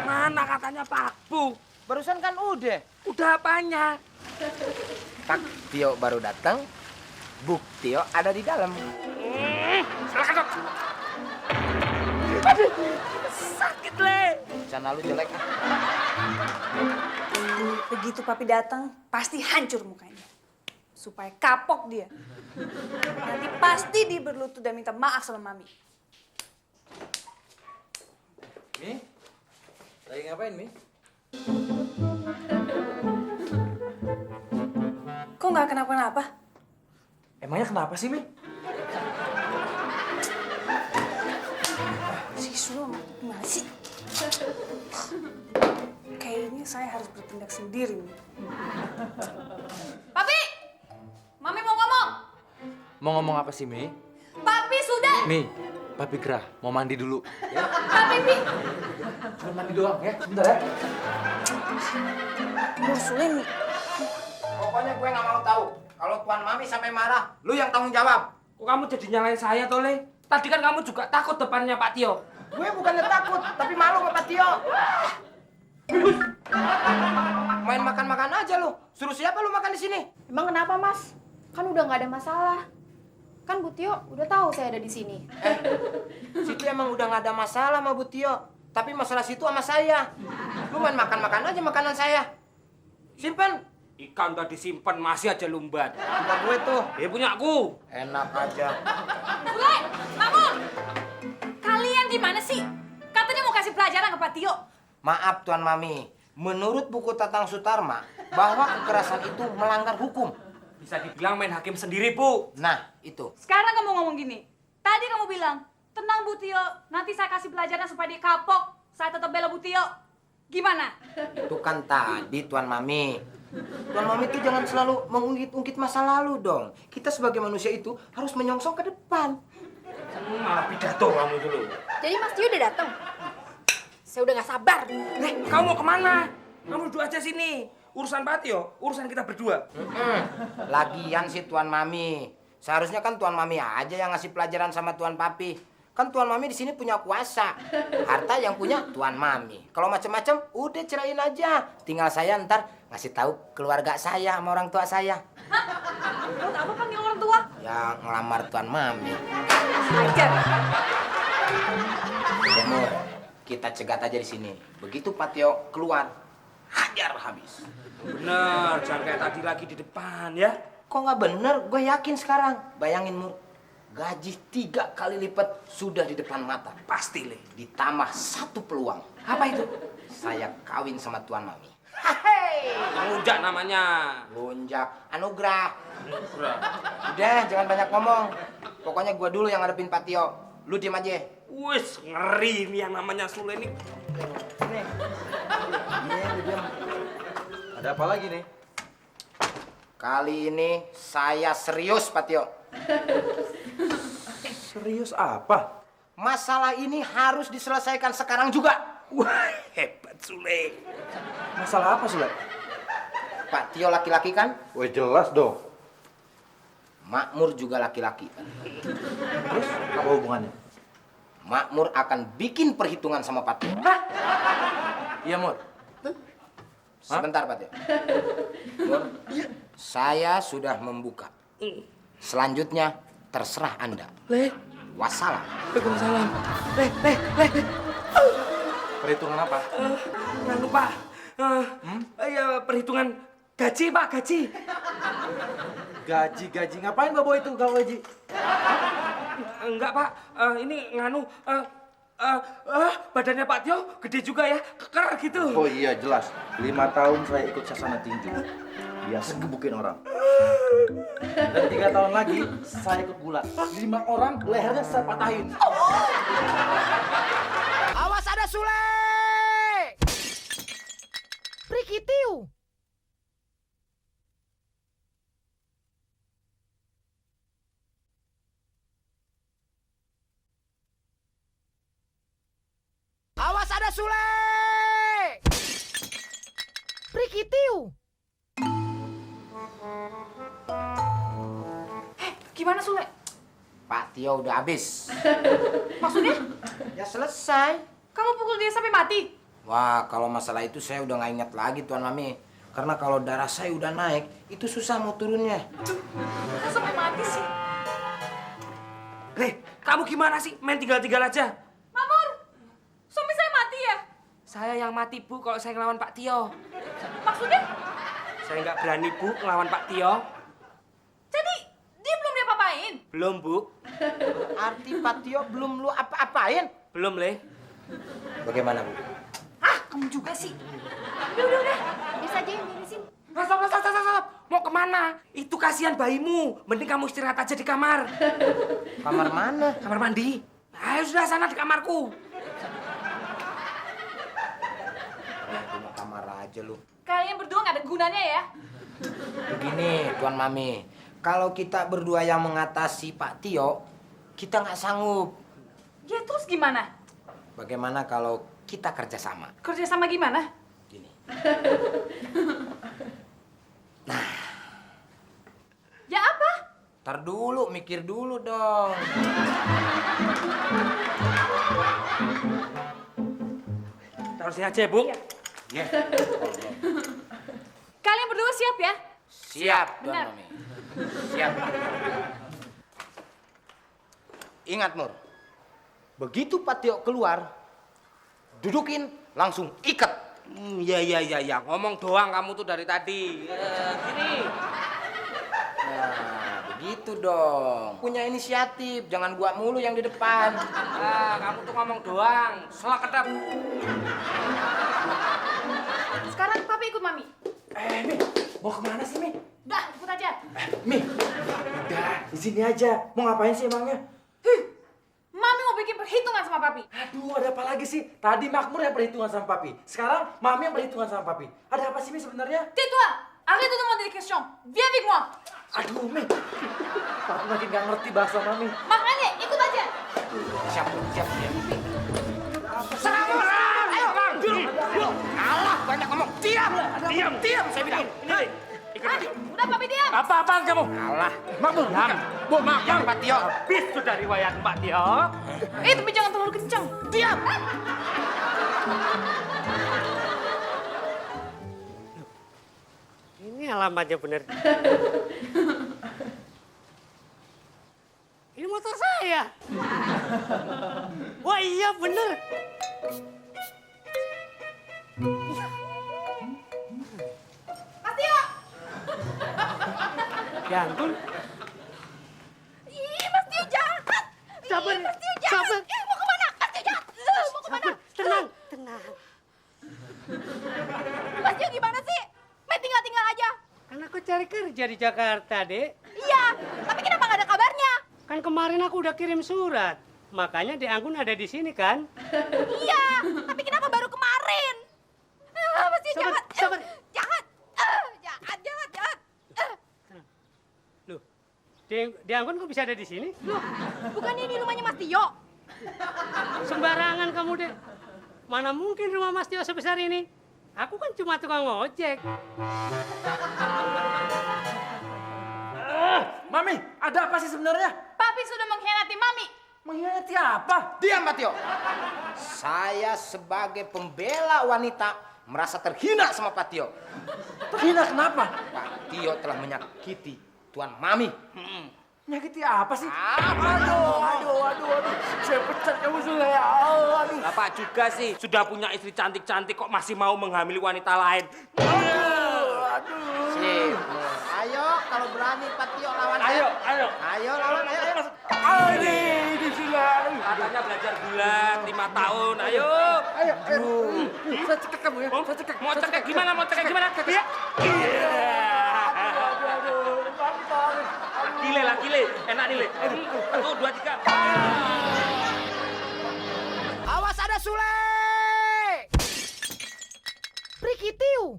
Speaker 4: Mana katanya Pak bu?
Speaker 3: Barusan kan udah.
Speaker 4: Udah apanya?
Speaker 3: Pak Tio baru datang, Buk Tio ada di dalam.
Speaker 4: Silakan, Dok. Aduh, sakit, Le.
Speaker 3: Rencana lu jelek ah.
Speaker 6: Begitu papi datang, pasti hancur mukanya. Supaya kapok dia. Nanti pasti dia berlutut dan minta maaf sama mami.
Speaker 5: Mi, lagi ngapain, Mi?
Speaker 6: Kok nggak kenapa-napa?
Speaker 5: Emangnya kenapa sih, Mi?
Speaker 6: Si Sule gimana sih? Kayaknya saya harus bertindak sendiri nih. Papi! Mami mau ngomong!
Speaker 5: Mau ngomong apa sih, Mi?
Speaker 6: Papi sudah!
Speaker 5: Mi, Papi Gerah mau mandi dulu.
Speaker 6: Pak Pipi.
Speaker 5: Cuma mandi doang ya, sebentar ya.
Speaker 6: Muslim.
Speaker 3: Pokoknya gue nggak mau tahu. Kalau Tuan Mami sampai marah, lu yang tanggung jawab.
Speaker 4: Kok kamu jadi nyalain saya, Tole? Tadi kan kamu juga takut depannya Pak Tio.
Speaker 3: Gue bukannya takut, tapi malu sama Pak Tio. Main makan-makan aja lu. Suruh siapa lu makan di sini?
Speaker 1: Emang kenapa, Mas? Kan udah nggak ada masalah. Kan Bu Tio udah tahu saya ada di sini.
Speaker 3: Situ emang udah nggak ada masalah sama Bu Tio. Tapi masalah situ sama saya. Lu main makan-makan aja makanan saya. Simpen.
Speaker 4: Ikan udah disimpan, masih aja lumbat.
Speaker 3: Punya gue tuh.
Speaker 4: Punya aku.
Speaker 3: Enak aja.
Speaker 6: Sule, Makmur. Kalian gimana sih? Katanya mau kasih pelajaran ke Pak Tio.
Speaker 3: Maaf Tuan Mami. Menurut buku Tatang Sutarma, bahwa kekerasan itu melanggar hukum.
Speaker 4: Bisa dibilang main hakim sendiri, Bu.
Speaker 3: Nah, itu.
Speaker 6: Sekarang kamu ngomong gini. Tadi kamu bilang, tenang Bu Tio, nanti saya kasih pelajaran supaya dia kapok. Saya tetap bela Bu Tio. Gimana?
Speaker 3: Itu kan tadi Tuan Mami. Tuan Mami itu jangan selalu mengungkit-ungkit masa lalu dong. Kita sebagai manusia itu harus menyongsong ke depan.
Speaker 4: Malah pidato kamu dulu.
Speaker 1: Jadi Mas Tio udah datang. Saya udah nggak sabar.
Speaker 4: Kamu mau kemana? Kamu duduk aja sini. Urusan Pak Tio, urusan kita berdua.
Speaker 3: Lagian sih Tuan Mami. Seharusnya kan Tuan Mami aja yang ngasih pelajaran sama Tuan Papi. Kan Tuan Mami di sini punya kuasa. Harta yang punya Tuan Mami. Kalau macam-macam udah cerain aja. Tinggal saya ntar ngasih tahu keluarga saya sama orang tua saya.
Speaker 6: Buat apa panggil orang tua?
Speaker 3: Ya ngelamar Tuan Mami.
Speaker 6: Ajar.
Speaker 3: Demur, kita cegat aja di sini. Begitu Pak Tio keluar, hajar habis.
Speaker 4: Bener, jangan kayak tadi lagi di depan ya.
Speaker 3: Kok nggak bener? Gue yakin sekarang. Bayangin Mur, gaji 3 kali lipat sudah di depan mata.
Speaker 4: Pasti, Le.
Speaker 3: Ditambah 1 peluang.
Speaker 4: Apa itu?
Speaker 3: Saya kawin sama Tuan Mami.
Speaker 4: Ngelunjak namanya.
Speaker 3: Lunjak, anugerah. Udah, jangan banyak ngomong. Pokoknya gue dulu yang ngadepin Pak Tio. Lu diem aja.
Speaker 4: Wis, ngeri nih yang namanya Sule nih.
Speaker 3: Iya, lu diem.
Speaker 5: Ada apa lagi nih?
Speaker 3: Kali ini saya serius, Pak Tio.
Speaker 5: Serius apa?
Speaker 3: Masalah ini harus diselesaikan sekarang juga.
Speaker 4: Wah, hebat Sule.
Speaker 5: Masalah apa, Sule?
Speaker 3: Pak Tio laki-laki kan?
Speaker 5: Wah, jelas dong.
Speaker 3: Makmur juga laki-laki.
Speaker 5: Terus apa hubungannya?
Speaker 3: Makmur akan bikin perhitungan sama Pak Tio.
Speaker 5: Iya, Mur.
Speaker 3: Sebentar, Pak Tio. Mur, saya sudah membuka. Selanjutnya terserah Anda. Wassalam.
Speaker 4: Waalaikumsalam.
Speaker 5: Perhitungan apa?
Speaker 4: Jangan lupa. Ya, perhitungan gaji, Pak, gaji.
Speaker 5: Gaji. Ngapain bawa itu gaji?
Speaker 4: Enggak, Pak. Ini nganu badannya Pak Tio gede juga ya. Keker gitu.
Speaker 5: Oh iya, jelas. 5 tahun saya ikut sasana tinju. Biasa gebukin orang. Dan 3 tahun lagi saya ikut gulat. 5 orang lehernya saya patahin.
Speaker 3: Awas ada Sule! Prikitiu! Awas ada Sule! Prikitiu!
Speaker 6: Gimana Sule?
Speaker 3: Pak Tio udah habis.
Speaker 6: Maksudnya?
Speaker 3: Ya selesai.
Speaker 6: Kamu pukul dia sampai mati?
Speaker 3: Wah, kalau masalah itu saya udah nggak ingat lagi Tuan Mami. Karena kalau darah saya udah naik, itu susah mau turunnya.
Speaker 6: Kok sampai mati sih?
Speaker 4: Kamu gimana sih? Main tinggal-tinggal aja.
Speaker 6: Mamur, suami saya mati ya?
Speaker 4: Saya yang mati, Bu, kalau saya ngelawan Pak Tio.
Speaker 6: Maksudnya?
Speaker 4: Saya nggak berani, Bu, ngelawan Pak Tio.
Speaker 6: Jadi dia belum diapa-apain?
Speaker 4: Belum, Bu.
Speaker 3: Arti Pak Tio belum lu apa-apain?
Speaker 4: Belum, Le.
Speaker 3: Bagaimana, Bu?
Speaker 6: Ah, kamu juga sih. Udah.
Speaker 1: Bisa aja yang beresin.
Speaker 4: Stop. Mau kemana? Itu kasihan bayimu. Mending kamu istirahat aja di kamar.
Speaker 3: Kamar mana?
Speaker 4: Kamar mandi. Ayo sudah sana di kamarku.
Speaker 3: Cuma kamar aja lu.
Speaker 6: Kalian berdua nggak ada gunanya ya?
Speaker 3: Begini, Tuan Mami. Kalau kita berdua yang mengatasi Pak Tio, kita nggak sanggup.
Speaker 6: Ya terus gimana?
Speaker 3: Bagaimana kalau kita kerjasama?
Speaker 6: Kerja sama gimana?
Speaker 3: Gini.
Speaker 6: Ya apa?
Speaker 3: Ntar dulu, mikir dulu dong.
Speaker 4: Taruh sini aja, Bu.
Speaker 3: Ya.
Speaker 6: Kalian berdua siap ya?
Speaker 3: Siap, Tuan
Speaker 6: Benar.
Speaker 3: Mami. Siap. Ingat, Mur. Begitu Pak Tio keluar, dudukin, langsung ikat.
Speaker 4: Ya. Ngomong doang kamu tuh dari tadi. Gini.
Speaker 3: Nah, begitu dong. Punya inisiatif, jangan gua mulu yang di depan.
Speaker 4: Kamu tuh ngomong doang. Selak kedap.
Speaker 6: Sekarang papi ikut mami.
Speaker 5: Mi, mau kemana sih, Mi?
Speaker 6: Udah, ikut aja.
Speaker 5: Mi, udah, di sini aja. Mau ngapain sih emangnya?
Speaker 6: Mami mau bikin perhitungan sama papi.
Speaker 5: Aduh, ada apa lagi sih? Tadi Makmur yang perhitungan sama Papi. Sekarang Mami yang perhitungan sama Papi. Ada apa sih, Mi, sebenarnya?
Speaker 6: Tais-toi! Arrête de demander des questions. Viens avec moi.
Speaker 5: Aduh, Mi. Papi makin gak ngerti bahasa Mami.
Speaker 6: Makanya ikut aja.
Speaker 3: Siap, siap, siap.
Speaker 4: Alah, banyak ngomong. Diam, saya bilang. Ini,
Speaker 6: Udah papi diam.
Speaker 4: apa-apaan kamu?
Speaker 3: Alah,
Speaker 4: Makmur, Bu,
Speaker 3: yang Pak Tio.
Speaker 4: habis sudah riwayat Pak Tio.
Speaker 6: Tapi jangan terlalu kencang.
Speaker 4: Diam.
Speaker 7: Ini alamatnya bener. Ini motor saya. Wah iya bener.
Speaker 6: Mas Tio.
Speaker 7: Ya ampun.
Speaker 6: Ih, Mas Tio jahat.
Speaker 7: Sabar,
Speaker 6: Ih, Mas Tio jahat.
Speaker 7: sabar.
Speaker 6: Mau kemana? Mas Tio jahat. Mau kemana?
Speaker 7: Tenang, tenang.
Speaker 6: Mas Tio gimana sih? Main tinggal-tinggal aja.
Speaker 7: Kan aku cari kerja di Jakarta, Dek.
Speaker 6: Iya, tapi kenapa nggak ada kabarnya?
Speaker 7: Kan kemarin aku udah kirim surat. Makanya Dek Anggun ada di sini kan?
Speaker 6: Iya, tapi kenapa baru kemarin? Mas Tio
Speaker 7: Sabar,
Speaker 6: jahat.
Speaker 7: sabar.
Speaker 6: Jahat. Jahat.
Speaker 7: Loh, Dek Anggun kok bisa ada di sini?
Speaker 6: Loh, bukannya ini rumahnya Mas Tio?
Speaker 7: Sembarangan kamu, Dek. Mana mungkin rumah Mas Tio sebesar ini? Aku kan cuma tukang ojek.
Speaker 5: Mami, ada apa sih sebenarnya?
Speaker 6: Papi sudah mengkhianati Mami.
Speaker 5: Mengkhianati apa?
Speaker 3: Diam, Pak Tio. Saya sebagai pembela wanita merasa terhina sama Pak Tio.
Speaker 5: Terhina kenapa?
Speaker 3: Pak Tio telah menyakiti Tuan Mami.
Speaker 5: Menyakiti apa sih?
Speaker 3: Aduh.
Speaker 5: Saya pecat kamu sudah ya. Aduh.
Speaker 4: Bapak juga sih sudah punya istri cantik-cantik kok masih mau menghamili wanita lain.
Speaker 3: Sip. Ayo, kalau berani Pak Tio lawan saya. Ayo lawan, ayo.
Speaker 5: Di sini.
Speaker 4: Katanya belajar gulat 5 tahun. Ayo.
Speaker 5: Saya cekek kamu ya.
Speaker 4: Saya cekek. Mau cekek gimana? Iya. Gile. Enak nih, Le. 1, 2, 3.
Speaker 3: Awas ada Sule!
Speaker 1: Prikitiu.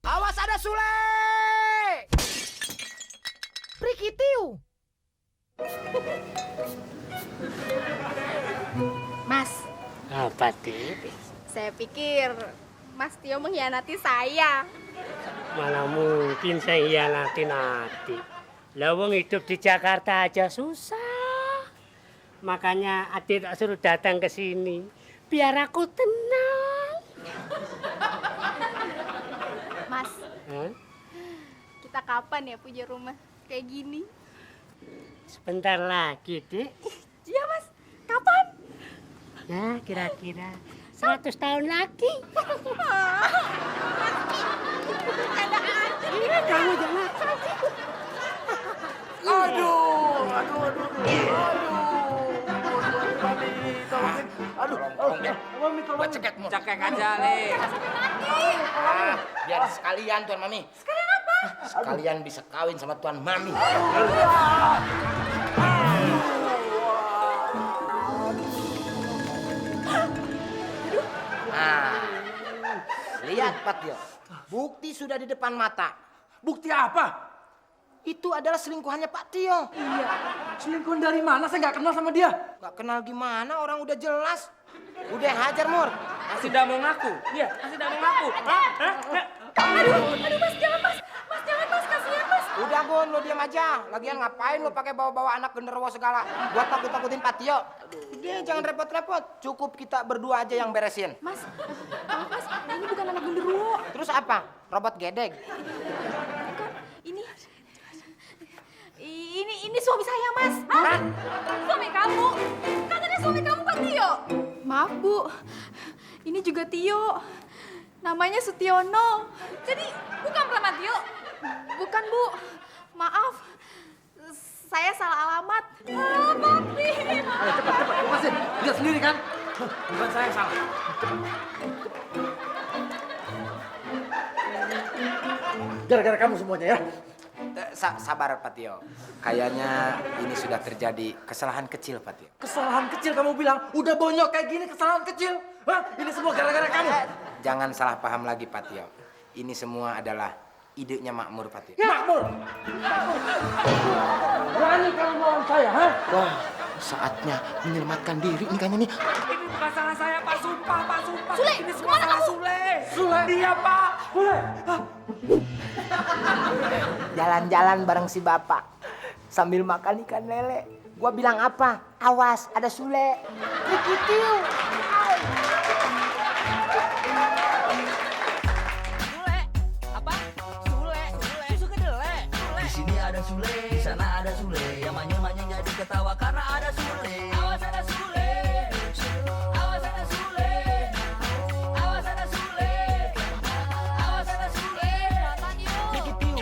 Speaker 3: Awas ada Sule!
Speaker 1: Prikitiu. Mas,
Speaker 7: Apa, Dek?
Speaker 1: saya pikir Mas Tio mengkhianati saya.
Speaker 7: Mana mungkin saya hianatin hati. Lawang hidup di Jakarta aja susah. Makanya adik tak suruh datang ke sini. Biar aku tenang.
Speaker 1: Mas,
Speaker 7: Hah?
Speaker 1: kita kapan ya punya rumah kayak gini?
Speaker 7: Sebentar lagi, Dek.
Speaker 1: Iya, Mas. Kapan?
Speaker 7: Ya, kira-kira 100 tahun lagi. Iya, kamu jangan.
Speaker 5: Mami, tolong.
Speaker 3: Buat cekek, Mur.
Speaker 4: Cekek aja, Le.
Speaker 3: Biar sekalian Tuan Mami. Sekalian apa? Sekalian bisa kawin sama Tuan Mami. Lihat Pak Tio, bukti sudah di depan mata.
Speaker 5: Bukti apa?
Speaker 3: Itu adalah selingkuhannya Pak Tio.
Speaker 5: Iya. Selingkuhan dari mana? Saya nggak kenal sama dia.
Speaker 3: Gak kenal gimana, orang udah jelas. Udah hajar Mur.
Speaker 4: Masih tidak mau ngaku? Iya, masih tidak mau ngaku.
Speaker 6: Aduh mas, jangan mas. Mas jangan mas, kasihan mas.
Speaker 3: Udah Gun, lo diam aja. Lagian ngapain lo pakai bawa-bawa anak genderuwo segala? Buat takut-takutin Pak Tio. Udah jangan repot-repot. Cukup kita berdua aja yang beresin.
Speaker 1: Mas, maaf mas, ini bukan anak genderuwo.
Speaker 3: Terus apa? Robot gedeg.
Speaker 6: Ini suami saya mas. Hah? Suami kamu? Katanya suami kamu kan Tio.
Speaker 1: Maaf Bu, ini juga Tio. Namanya Sutiono.
Speaker 6: Jadi bukan Rama Tio.
Speaker 1: Bukan Bu, maaf. Saya salah alamat.
Speaker 6: Ah, papi.
Speaker 5: Ayo cepat, lepasin. Lihat sendiri kan? Bukan saya yang salah. Gara-gara kamu semuanya ya.
Speaker 3: Sabar Pak Tio. Kayaknya ini sudah terjadi kesalahan kecil Pak Tio.
Speaker 5: Kesalahan kecil kamu bilang. Udah bonyok kayak gini kesalahan kecil. Hah? Ini semua gara-gara kamu.
Speaker 3: Jangan salah paham lagi Pak Tio. Ini semua adalah idenya Makmur Pak Tio.
Speaker 5: Makmur. Berani kamu melawan saya, hah?
Speaker 3: Wah, saatnya menyelamatkan diri nih kayaknya nih.
Speaker 4: Ini bukan salah saya, Pak. Sumpah, Pak. Sumpah.
Speaker 6: Sule,
Speaker 4: Ini semua
Speaker 6: kemana
Speaker 4: salah
Speaker 6: kamu?
Speaker 4: Sule.
Speaker 5: Sule.
Speaker 4: Iya, Pak.
Speaker 5: Boleh.
Speaker 3: Jalan-jalan bareng si bapak. Sambil makan ikan lele. Gua bilang apa? Awas, ada Sule. Begitu.
Speaker 2: Sule, apa? Sule, susu kedelai. Di sini ada Sule, di sana ada Sule. Yang manyun-manyun jadi ketawa karena ada Sule. Awas ada Sule. Awas ada Sule. Awas ada Sule. Awas ada Sule. Pikitiu.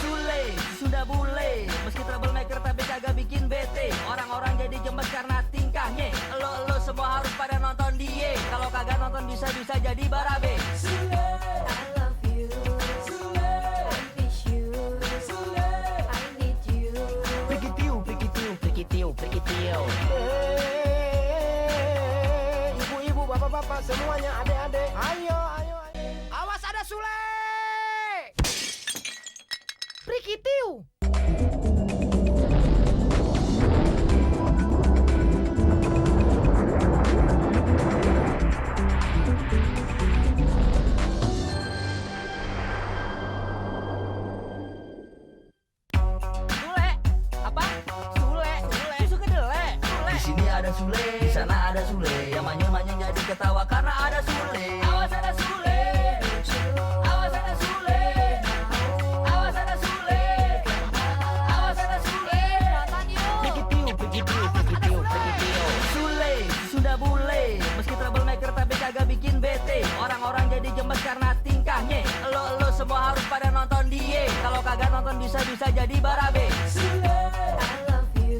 Speaker 2: Sule, sudah bule. Meski troublemaker tapi kagak bikin bete. Orang-orang jadi gemes karena tingkahnya. Lo semua harus pada nonton dia. Kalau kagak nonton bisa-bisa jadi barabe. Sule, I love you. Sule, I miss you. Sule, I need you. Pikitiu.
Speaker 3: Ibu-ibu, bapak-bapak, semuanya adik-adik. Ayo. Awas ada Sule. Prikitiu.
Speaker 2: Sule, apa? Sule, susu kedelai. Di sini ada Sule, di sana ada Sule. Yang manyun-manyun jadi ketawa karena ada Sule. Awas ada Sule. Awas ada Sule. Awas ada Sule. Awas ada Sule. Pikitiu. Sule, sudah bule. Meski troublemaker tapi kagak bikin bete. Orang-orang jadi gemes karena tingkahnya. Lo semua harus pada nonton dia. Kalau kagak nonton bisa-bisa jadi barabe. Sule, I love you.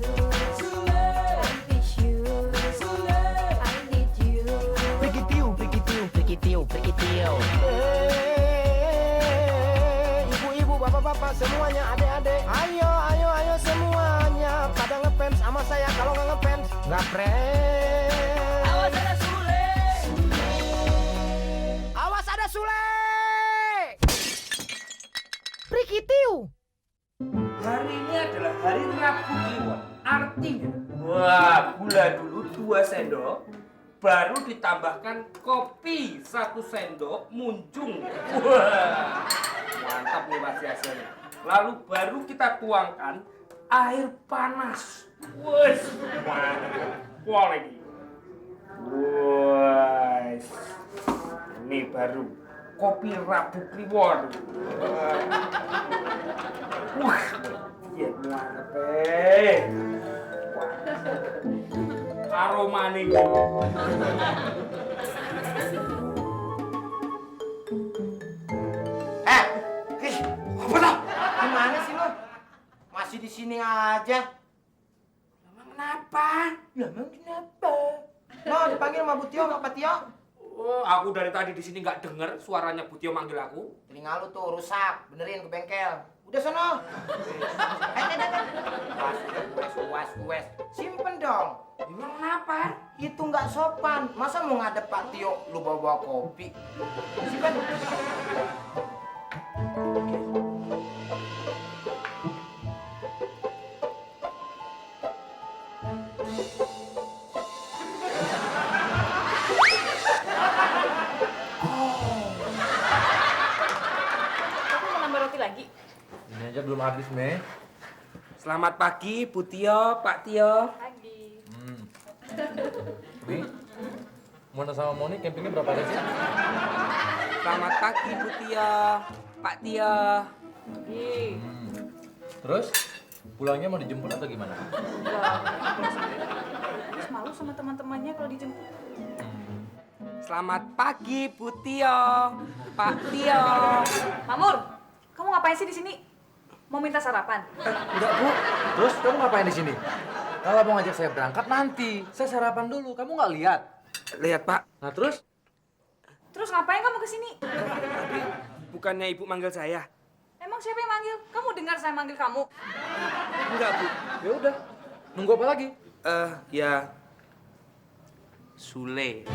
Speaker 2: Sule, I miss you. Sule, I need you. Pikitiu.
Speaker 3: Ibu-ibu, bapak-bapak, semuanya adik-adik. Ayo semuanya. Pada ngefans sama saya. Kalau nggak ngefans, nggak friends.
Speaker 2: Awas ada Sule.
Speaker 3: Awas ada Sule. Prikitiu.
Speaker 4: Hari ini adalah hari Rabu Kliwon. Artinya, wah, gula dulu 2 sendok, baru ditambahkan kopi 1 sendok, munjung. Wah, mantap nih Mas hasilnya. Lalu baru kita tuangkan air panas. Wes, mantap. Wah lagi. Wes, ini baru kopi Rabu Kliwon. Wah, iya mantep aroma nih.
Speaker 3: Apa tuh? Gimana sih lo? Masih di sini aja.
Speaker 4: Emang kenapa?
Speaker 3: No, dipanggil sama Bu Tio, sama Pak Tio.
Speaker 4: Oh, aku dari tadi di sini nggak denger suaranya Bu Tio manggil aku.
Speaker 3: Telinga lu tuh rusak, benerin ke bengkel. Udah sono. Wes. Simpen dong.
Speaker 4: Emang kenapa?
Speaker 3: Itu nggak sopan. Masa mau ngadep Pak Tio lu bawa kopi? Simpen.
Speaker 6: Kamu mau nambah roti lagi?
Speaker 5: Ini aja belum habis, Me.
Speaker 4: Selamat pagi, Bu Tio, Pak Tio.
Speaker 6: Pagi.
Speaker 5: Wi, Mona sama Moni campingnya berapa hari sih?
Speaker 4: Selamat pagi, Bu Tio, Pak Tio.
Speaker 5: Terus pulangnya mau dijemput atau gimana?
Speaker 6: Terus malu sama teman-temannya kalau dijemput.
Speaker 4: Selamat pagi, Bu Tio, Pak Tio.
Speaker 6: Mamur, kamu ngapain sih di sini? Mau minta sarapan?
Speaker 5: Enggak, Bu. Terus kamu ngapain di sini? Kalau mau ngajak saya berangkat nanti, saya sarapan dulu. Kamu nggak lihat?
Speaker 4: Lihat, Pak.
Speaker 5: Nah, terus?
Speaker 6: Terus ngapain kamu kesini?
Speaker 4: Tapi bukannya Ibu manggil saya?
Speaker 6: Emang siapa yang manggil? Kamu dengar saya manggil kamu?
Speaker 4: Enggak, Bu.
Speaker 5: Ya udah. Nunggu apa lagi?
Speaker 4: Ya Sule.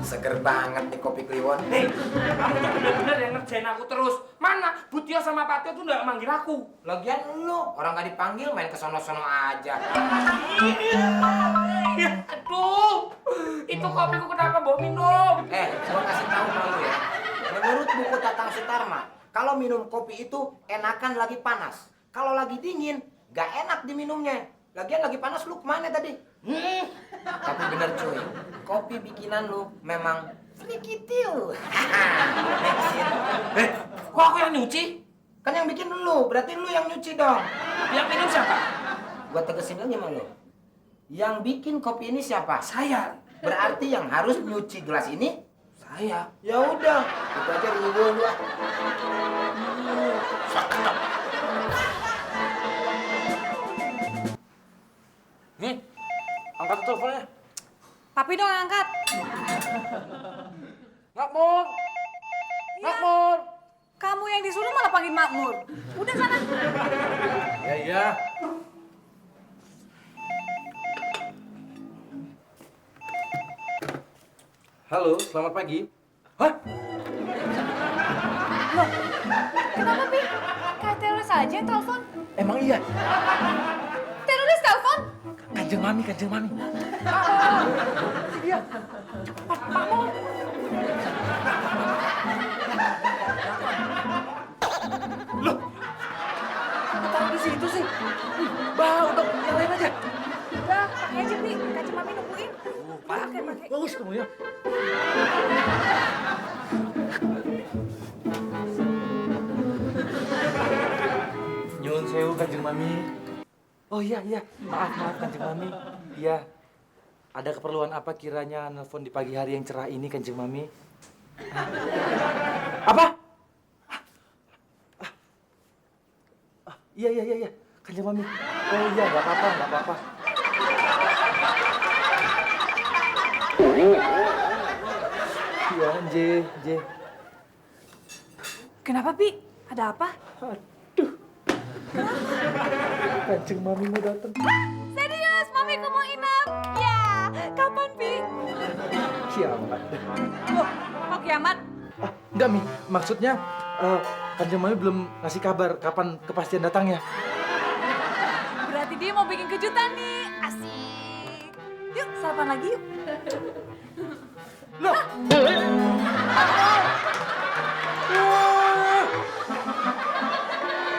Speaker 3: Seger banget nih kopi kliwon.
Speaker 4: Hei, kamu tuh bener-bener yang ngerjain aku terus. Mana Bu Tio sama Pak Tio tuh nggak manggil aku.
Speaker 3: Lagian lu orang gak dipanggil main ke sono-sono aja.
Speaker 4: Ya, aduh, itu kopiku kenapa bawa minum?
Speaker 3: Gua kasih tahu sama lu ya. Menurut buku Tatang Sutarma, kalau minum kopi itu enakan lagi panas. Kalau lagi dingin, gak enak diminumnya. Lagian lagi panas lu kemana tadi? Tapi bener cuy, kopi bikinan lu memang frikitiu.
Speaker 4: Kok aku yang nyuci?
Speaker 3: Kan yang bikin lu, berarti lu yang nyuci dong.
Speaker 4: Yang minum siapa?
Speaker 3: Gua tegesin aja sama lu. Yang bikin kopi ini siapa?
Speaker 4: Saya.
Speaker 3: Berarti yang harus nyuci gelas ini
Speaker 4: Saya.
Speaker 3: ya udah, itu aja dulu lu.
Speaker 5: Nih, angkat teleponnya.
Speaker 6: Papi dong yang angkat.
Speaker 5: Makmur. Makmur.
Speaker 6: Kamu yang disuruh malah panggil Makmur. Udah sana.
Speaker 5: Ya, iya. Halo, selamat pagi. Hah?
Speaker 6: Kenapa, Pi? Kayak teroris aja yang telepon.
Speaker 5: Emang iya?
Speaker 6: Teroris telepon?
Speaker 5: Kanjeng Mami, Kanjeng Mami. Iya. Loh, taruh di situ sih. Bau dong, yang lain aja.
Speaker 6: Udah, pakai aja, Pi. Kancing Mami nungguin. Pakai.
Speaker 5: Bagus kamu ya. Nyun sewu Kanjeng Mami. Oh iya, maaf Kanjeng Mami. Iya, ada keperluan apa kiranya nelfon di pagi hari yang cerah ini Kanjeng Mami? Apa? Iya, Kanjeng Mami. Oh iya, nggak apa-apa. Iya, J.
Speaker 6: Kenapa, Pi? Ada apa?
Speaker 5: Kanjeng Mami mau datang.
Speaker 6: Serius, Mamiku mau inap. Ya, kapan, Pi?
Speaker 5: Kiamat.
Speaker 6: Loh, kok kiamat?
Speaker 5: Enggak, Mi. Maksudnya, Kanjeng Mami belum ngasih kabar kapan kepastian datangnya.
Speaker 6: Berarti dia mau bikin kejutan nih. Asik. Yuk, sarapan lagi yuk.
Speaker 5: Loh!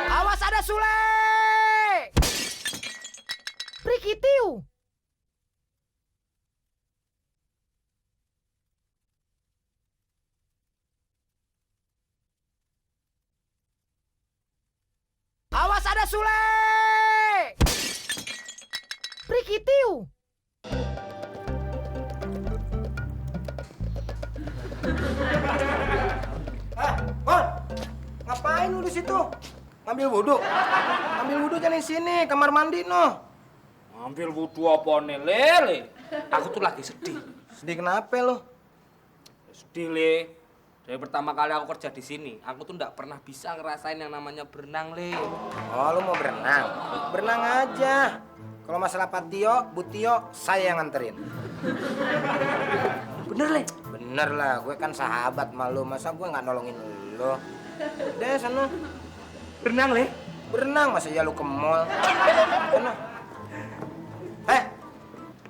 Speaker 3: Awas ada Sule! Prikitiu! Awas ada Sule! Prikitiu! Mon, ngapain lu di situ? Ngambil wudhu? Ngambil wudhu jangan di sini, kamar mandi noh.
Speaker 4: Ambil wudhu apa nih, Lele? Aku tuh lagi sedih.
Speaker 3: Sedih kenapa lo?
Speaker 4: Sedih, Le. Dari pertama kali aku kerja di sini, aku tuh nggak pernah bisa ngerasain yang namanya berenang, Le.
Speaker 3: Oh, lu mau berenang? Berenang aja. Kalau masalah Patio, Butio, saya yang nganterin.
Speaker 4: Bener, Le?
Speaker 3: Bener lah, gue kan sahabat sama lu. Masa gue nggak nolongin lu? Udah, sana.
Speaker 4: Berenang, Le?
Speaker 3: Berenang, masa ya lu ke mall? Sana.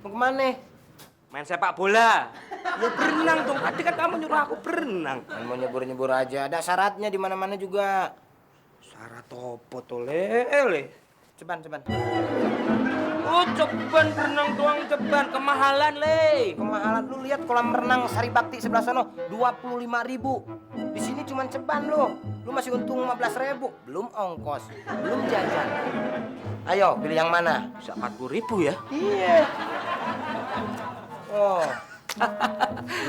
Speaker 3: Mau kemana?
Speaker 4: Main sepak bola. Ya berenang dong. Tadi kan kamu nyuruh aku berenang.
Speaker 3: Kan mau nyebur-nyebur aja, ada syaratnya di mana-mana juga.
Speaker 4: Syarat apa tuh, Le?
Speaker 3: Ceban.
Speaker 4: Oh, ceban berenang doang, ceban. Kemahalan, Le.
Speaker 3: Kemahalan lu lihat kolam renang Sari Bakti sebelah sono 25.000. Di sini cuma ceban lu. Lu masih untung 15.000. Belum ongkos, belum jajan. Ayo, pilih yang mana?
Speaker 4: Bisa 40.000 ya?
Speaker 3: Iya. Oh.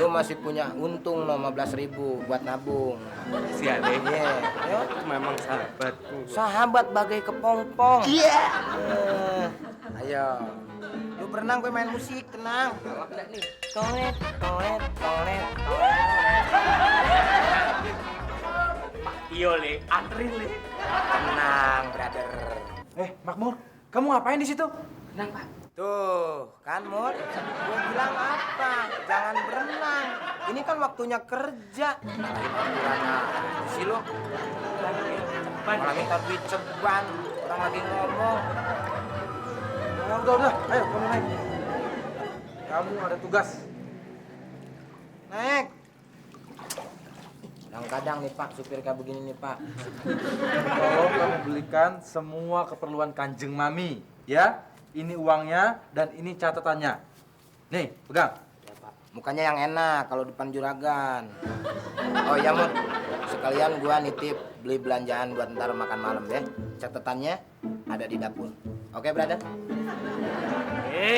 Speaker 3: Lu masih punya untung 15.000 buat nabung.
Speaker 4: Sial, Le.
Speaker 3: Iya. Ayo.
Speaker 4: Memang sahabatku.
Speaker 3: Sahabat bagai kepompong. Iya. Ayo. Lu berenang, gue main musik, tenang.
Speaker 4: Galak nggak nih?
Speaker 3: Tolet.
Speaker 4: Iya, Le. Anterin, Le.
Speaker 3: Tenang, brother.
Speaker 5: Makmur, kamu ngapain di situ?
Speaker 4: Tenang, Pak.
Speaker 3: Tuh, kan Mur? Gue bilang apa? Jangan berenang. Ini kan waktunya kerja. Si lu. Malah minta duit ceban. Orang lagi ngomong.
Speaker 5: Udah, ayo kamu naik. Kamu ada tugas.
Speaker 3: Naik. Kadang-kadang nih Pak, supir kayak begini nih Pak.
Speaker 5: Tolong kamu belikan semua keperluan Kanjeng Mami, ya. Ini uangnya dan ini catatannya. Nih, pegang.
Speaker 3: Mukanya yang enak kalau depan juragan. Oh iya Mur, sekalian gua nitip beli belanjaan buat ntar makan malam ya. Catatannya ada di dapur. Oke, brother?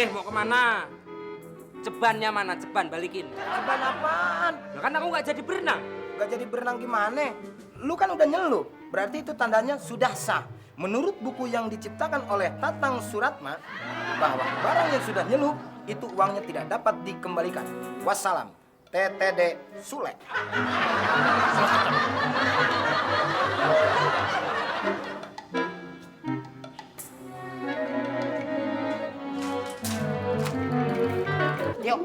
Speaker 4: Mau kemana? Cebannya mana? Ceban, balikin.
Speaker 3: Ceban apaan?
Speaker 4: Lah kan aku nggak jadi berenang.
Speaker 3: Gak jadi berenang gimana? Lu kan udah nyelup, berarti itu tandanya sudah sah. Menurut buku yang diciptakan oleh Tatang Suratma, bahwa barang yang sudah nyelup, itu uangnya tidak dapat dikembalikan. Wassalam. TTD Sule. Yuk,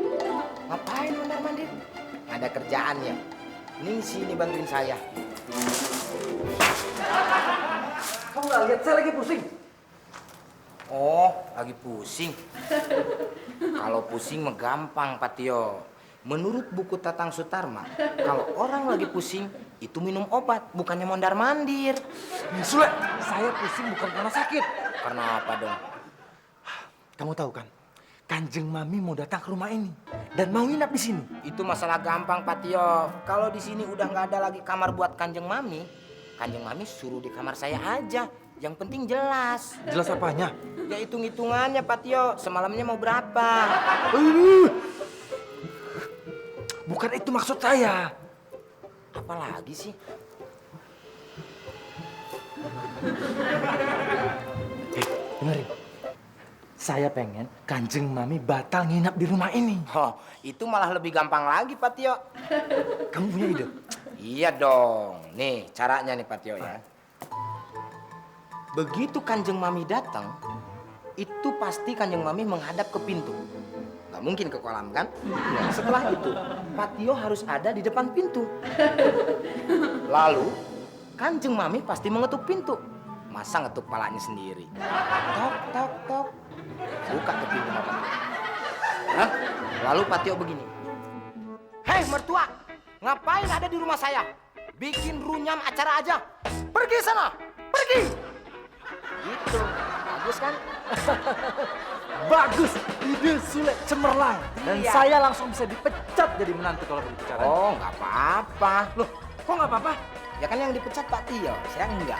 Speaker 3: ngapain mondar-mandir? Ada kerjaan ya? Nih sini bantuin saya.
Speaker 5: Kamu nggak lihat saya lagi pusing?
Speaker 3: Oh, lagi pusing. Kalau pusing mah gampang, Patio. Menurut buku Tatang Sutarma, kalau orang lagi pusing, itu minum obat, bukannya mondar-mandir.
Speaker 5: Sule, saya pusing bukan karena sakit.
Speaker 3: Karena apa dong?
Speaker 5: Kamu tahu kan, Kanjeng Mami mau datang ke rumah ini dan mau nginap di sini.
Speaker 3: Itu masalah gampang, Patio. Kalau di sini udah nggak ada lagi kamar buat Kanjeng Mami suruh di kamar saya aja. Yang penting jelas.
Speaker 5: Jelas apanya?
Speaker 3: Ya hitung-hitungannya, Patio. Semalamnya mau berapa?
Speaker 5: Bukan itu maksud saya.
Speaker 3: Apalagi sih?
Speaker 5: Dengerin. Saya pengen Kanjeng Mami batal nginap di rumah ini.
Speaker 3: Oh, itu malah lebih gampang lagi, Patio.
Speaker 5: Kamu punya ide?
Speaker 3: Iya dong. Nih, caranya nih, Patio ya. Begitu Kanjeng Mami datang, itu pasti Kanjeng Mami menghadap ke pintu. Nggak mungkin ke kolam, kan? Nah, setelah itu, Patio harus ada di depan pintu. Lalu, Kanjeng Mami pasti mengetuk pintu. Masa ngetuk palanya sendiri? Tok, tok, tok. Buka ke pintu Patio. Hah? Lalu Patio begini. Hei mertua, ngapain ada di rumah saya? Bikin runyam acara aja. Pergi sana, pergi. Gitu, bagus kan?
Speaker 5: Bagus, ide Sule cemerlang. Dan
Speaker 3: Iya.
Speaker 5: saya langsung bisa dipecat jadi menantu kalau begitu caranya.
Speaker 3: Oh, nggak apa-apa.
Speaker 5: Loh, kok nggak apa-apa?
Speaker 3: Ya kan yang dipecat Pak Tio, saya enggak.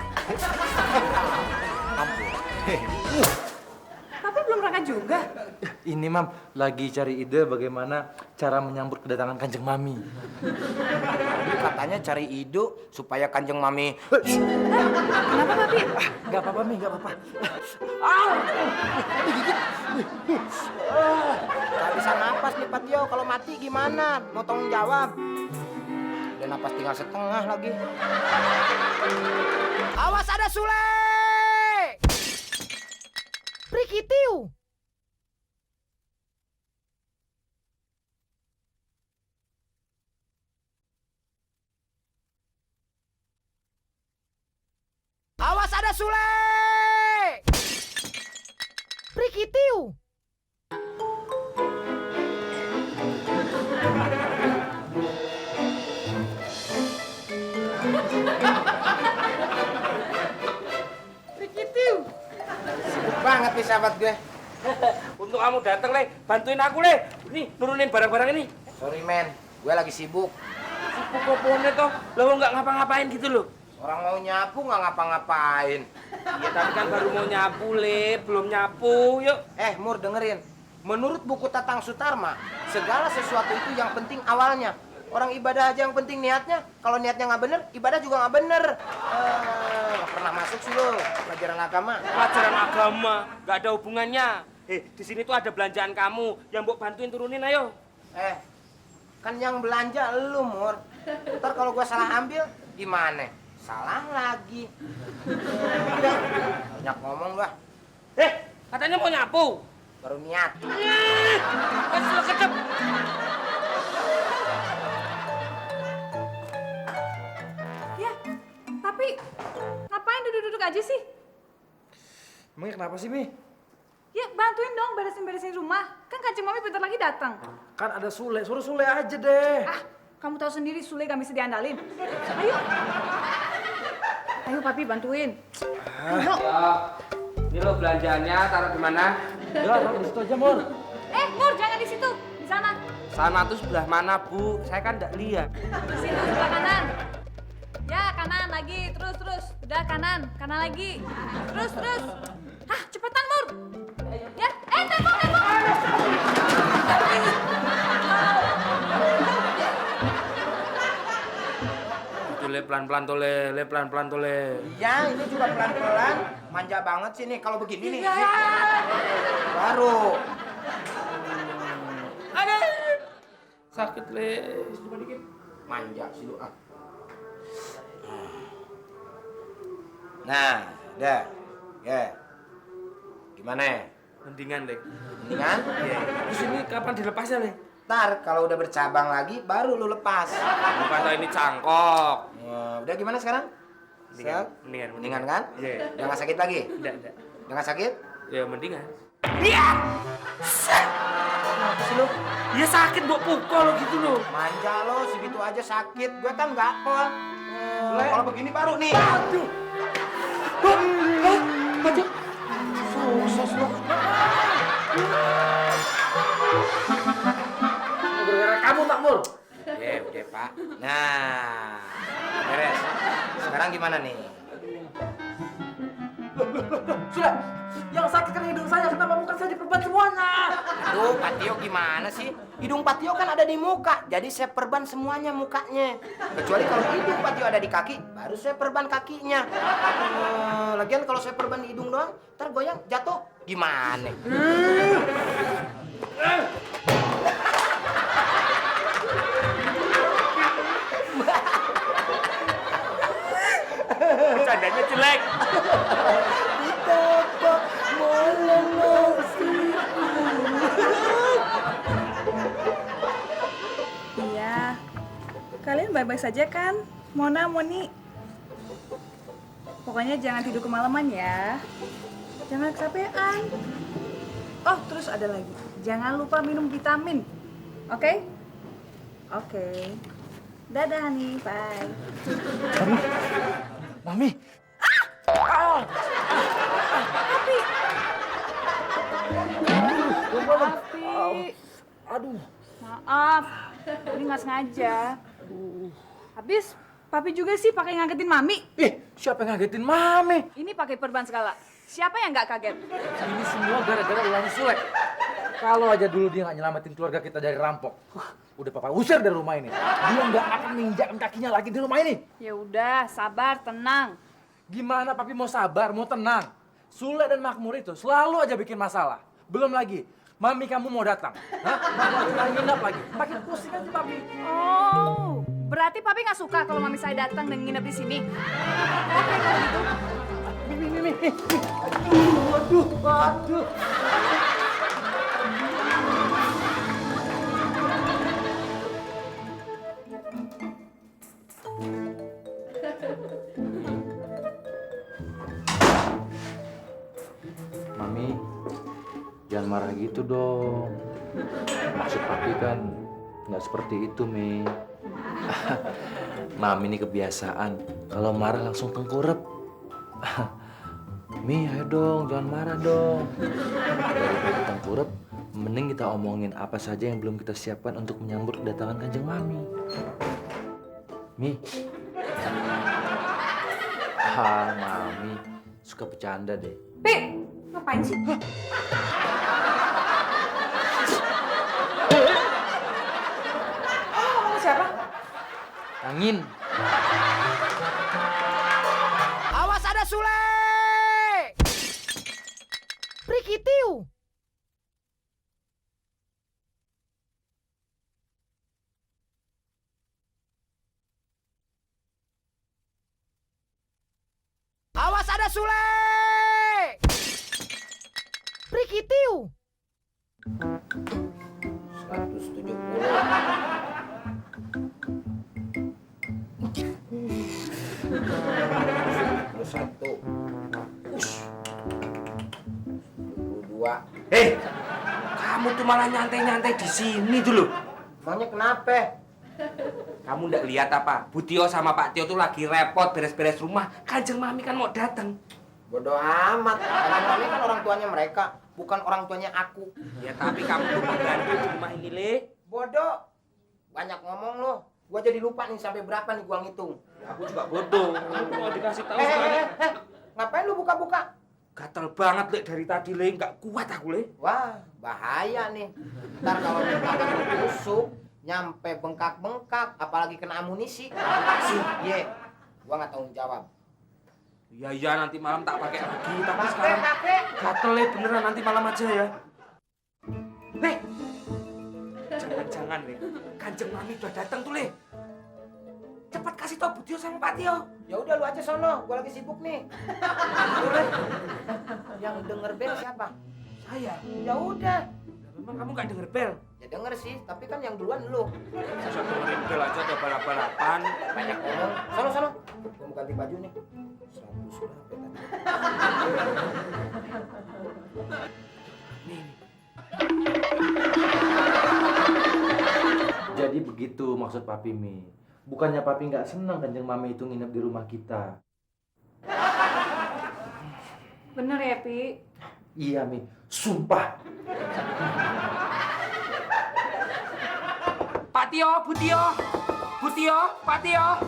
Speaker 3: Ampun.
Speaker 6: Tapi belum berangkat juga.
Speaker 5: Ini Mam, lagi cari ide bagaimana cara menyambut kedatangan Kanjeng Mami.
Speaker 3: Tadi katanya cari ide supaya Kanjeng Mami.
Speaker 6: Kenapa, Papi?
Speaker 5: Nggak apa-apa, Mi, nggak apa-apa.
Speaker 3: Nggak bisa Pak Tio, kalau mati gimana? Mau tanggung jawab? Udah napas tinggal setengah lagi. Awas ada Sule! Prikitiu! Awas ada Sule! Prikitiu! Prikitiu! Sibuk banget nih sahabat gue.
Speaker 4: Untuk kamu datang, Le. Bantuin aku, Le. Nih, nurunin barang-barang ini.
Speaker 3: Sorry men, gue lagi sibuk.
Speaker 4: Sibuk popone toh. Lo nggak ngapa-ngapain gitu loh.
Speaker 3: Orang mau nyapu nggak ngapa-ngapain.
Speaker 4: Iya, tapi kan baru mau nyapu, Le. Belum nyapu. Yuk.
Speaker 3: Mur dengerin. Menurut buku Tatang Sutarma, segala sesuatu itu yang penting awalnya. Orang ibadah aja yang penting niatnya. Kalau niatnya nggak bener, ibadah juga nggak bener. Nggak pernah masuk sih lo pelajaran agama.
Speaker 4: Pelajaran agama. Nggak ada hubungannya. Di sini tuh ada belanjaan kamu. Yang Mbok bantuin turunin, ayo.
Speaker 3: Kan yang belanja lu, Mur. Ntar kalau gua salah ambil, gimana? Salah lagi. Udah, banyak ngomong gua.
Speaker 4: Katanya mau nyapu.
Speaker 3: Baru niat.
Speaker 4: Kasih kedep.
Speaker 6: Ya, tapi ngapain duduk-duduk aja sih?
Speaker 5: Emangnya kenapa sih, Mi?
Speaker 6: Ya, bantuin dong beresin-beresin rumah. Kan kancing mami bentar lagi datang.
Speaker 5: Kan ada Sule, suruh Sule aja deh.
Speaker 6: Kamu tahu sendiri Sule gak bisa diandalin. Ayo. Ayo, papi bantuin. Ayo.
Speaker 4: Ini lo belanjaannya taruh di mana?
Speaker 5: Ya, taruh di situ aja, Mur.
Speaker 6: Mur, jangan di situ. Di sana.
Speaker 4: Sana tuh sebelah mana, Bu? Saya kan nggak lihat.
Speaker 6: Di situ sebelah kanan. Ya, kanan lagi. Terus. Udah kanan lagi. Terus. Hah, cepetan, Mur. Ya, tembok.
Speaker 4: Itu Le, pelan-pelan tuh, Le, pelan-pelan tuh, Le.
Speaker 3: Iya, ini juga pelan-pelan. Manja banget sih nih kalau begini nih. Baru.
Speaker 4: Sakit, Le.
Speaker 3: Manja sih lu. Nah, udah. Ya. Gimana?
Speaker 4: Mendingan, Le.
Speaker 3: Mendingan?
Speaker 4: Terus ini kapan dilepasnya, Le?
Speaker 3: Ntar kalau udah bercabang lagi baru lu lepas.
Speaker 4: Bukan tahu ini cangkok.
Speaker 3: Udah gimana sekarang?
Speaker 4: Mendingan,
Speaker 3: Siap?
Speaker 4: mendingan.
Speaker 3: Mendingan kan?
Speaker 4: Iya.
Speaker 3: Udah nggak sakit lagi?
Speaker 4: Enggak.
Speaker 3: Udah nggak sakit?
Speaker 4: Ya, mendingan.
Speaker 3: Apa sih lu?
Speaker 4: Ya sakit, Mbok pukul lo gitu loh.
Speaker 3: Manja lo, segitu aja sakit. Gue kan nggak pol. Kalau begini baru nih.
Speaker 4: Aduh. Aduh.
Speaker 3: Sukses lo.
Speaker 5: Gara-gara kamu, Makmur.
Speaker 3: Udah Pak. Nah, beres. Sekarang gimana nih?
Speaker 5: Sudah, yang sakit kan hidung saya, kenapa muka saya diperban semuanya?
Speaker 3: Aduh, Pak Tio gimana sih? Hidung Pak Tio kan ada di muka, jadi saya perban semuanya mukanya. Kecuali kalau hidung Pak Tio ada di kaki, baru saya perban kakinya. Lagian kalau saya perban di hidung doang, ntar goyang jatuh, gimana?
Speaker 4: Bercandanya jelek.
Speaker 6: Iya. Kalian baik-baik saja kan? Mona, Moni. Pokoknya jangan tidur kemalaman ya. Jangan kecapean. Oh, terus ada lagi. Jangan lupa minum vitamin. Oke? Oke. Dadah, Hani. Bye.
Speaker 5: Mami.
Speaker 6: Papi.
Speaker 5: Aduh.
Speaker 6: Maaf. Ini nggak sengaja. Habis, Papi juga sih pakai ngagetin Mami.
Speaker 5: Siapa yang ngagetin Mami?
Speaker 6: Ini pakai perban segala. Siapa yang nggak kaget?
Speaker 5: Ini semua gara-gara ulah Sule. Kalau aja dulu dia nggak nyelamatin keluarga kita dari rampok, udah papa usir dari rumah ini. Dia nggak akan menginjakkan kakinya lagi di rumah ini.
Speaker 6: Ya udah, sabar, tenang.
Speaker 5: Gimana papi mau sabar, mau tenang? Sule dan Makmur itu selalu aja bikin masalah. Belum lagi, Mami kamu mau datang. Hah? Mau acara nginap lagi. Makin pusing aja Mami.
Speaker 6: Oh, berarti papi nggak suka kalau mami saya datang dan nginep di sini. Oke kalau gitu.
Speaker 5: Nih. Waduh. Mami, jangan marah gitu dong. Maksud papi kan nggak seperti itu, Mi. Mami ini kebiasaan. Kalau marah langsung tengkurap. Mi, ayo dong, jangan marah dong. Daripada tengkurap, mending kita omongin apa saja yang belum kita siapkan untuk menyambut kedatangan Kanjeng Mami. Mi. Mami suka bercanda deh.
Speaker 6: Pi, ngapain sih? Oh, ngomong siapa?
Speaker 5: Angin.
Speaker 3: Awas ada Sule! Prikitiu! Awas ada Sule! Prikitiu! 171 22.
Speaker 4: Hei, kamu tuh malah nyantai-nyantai di sini dulu.
Speaker 3: Emangnya kenapa?
Speaker 4: Kamu nggak lihat apa? Bu Tio sama Pak Tio tuh lagi repot beres-beres rumah. Kanjeng Mami kan mau datang.
Speaker 3: Bodoh amat. Orang Mami kan orang tuanya mereka, bukan orang tuanya aku.
Speaker 4: Ya tapi kamu tuh pengganti di rumah ini, Le.
Speaker 3: Bodoh. Banyak ngomong lo. Gua jadi lupa nih sampai berapa nih gua ngitung.
Speaker 4: Ya, aku juga bodoh. Aku mau dikasih tahu sekali.
Speaker 3: Ngapain lu buka-buka?
Speaker 4: Gatel banget, Le, dari tadi, Le. Nggak kuat aku, Le.
Speaker 3: Wah, bahaya nih. Ntar kalau bengkak tusuk, nyampe bengkak-bengkak, apalagi kena amunisi. Amputasi. Ye, gua nggak tanggung jawab.
Speaker 4: Iya, nanti malam tak pakai lagi. Tapi
Speaker 3: Pakai,
Speaker 4: sekarang
Speaker 3: pakai.
Speaker 4: gatel, Le. Beneran, nanti malam aja ya. Le, jangan-jangan, Le. Kanjeng Mami udah datang tuh, Le. Cepat kasih tau Bu Tio sama Pak Tio.
Speaker 3: Ya udah lu aja sono, gua lagi sibuk nih. Yang denger bel siapa?
Speaker 4: Saya.
Speaker 3: Ya udah.
Speaker 4: Memang kamu nggak denger bel?
Speaker 3: Ya denger sih, tapi kan yang duluan lu.
Speaker 4: Bisa dengerin bel aja ada balap-balapan.
Speaker 3: Banyak ngomong. Sono. Gua mau ganti baju nih. 100 sudah sampai tadi.
Speaker 5: Jadi begitu maksud Papi, Mi. Bukannya Papi nggak senang Kanjeng Mami itu nginep di rumah kita.
Speaker 6: Bener ya, Pi?
Speaker 5: Iya, Mi. Sumpah.
Speaker 4: Pak Tio, Bu Tio, Bu Tio, Pak Tio,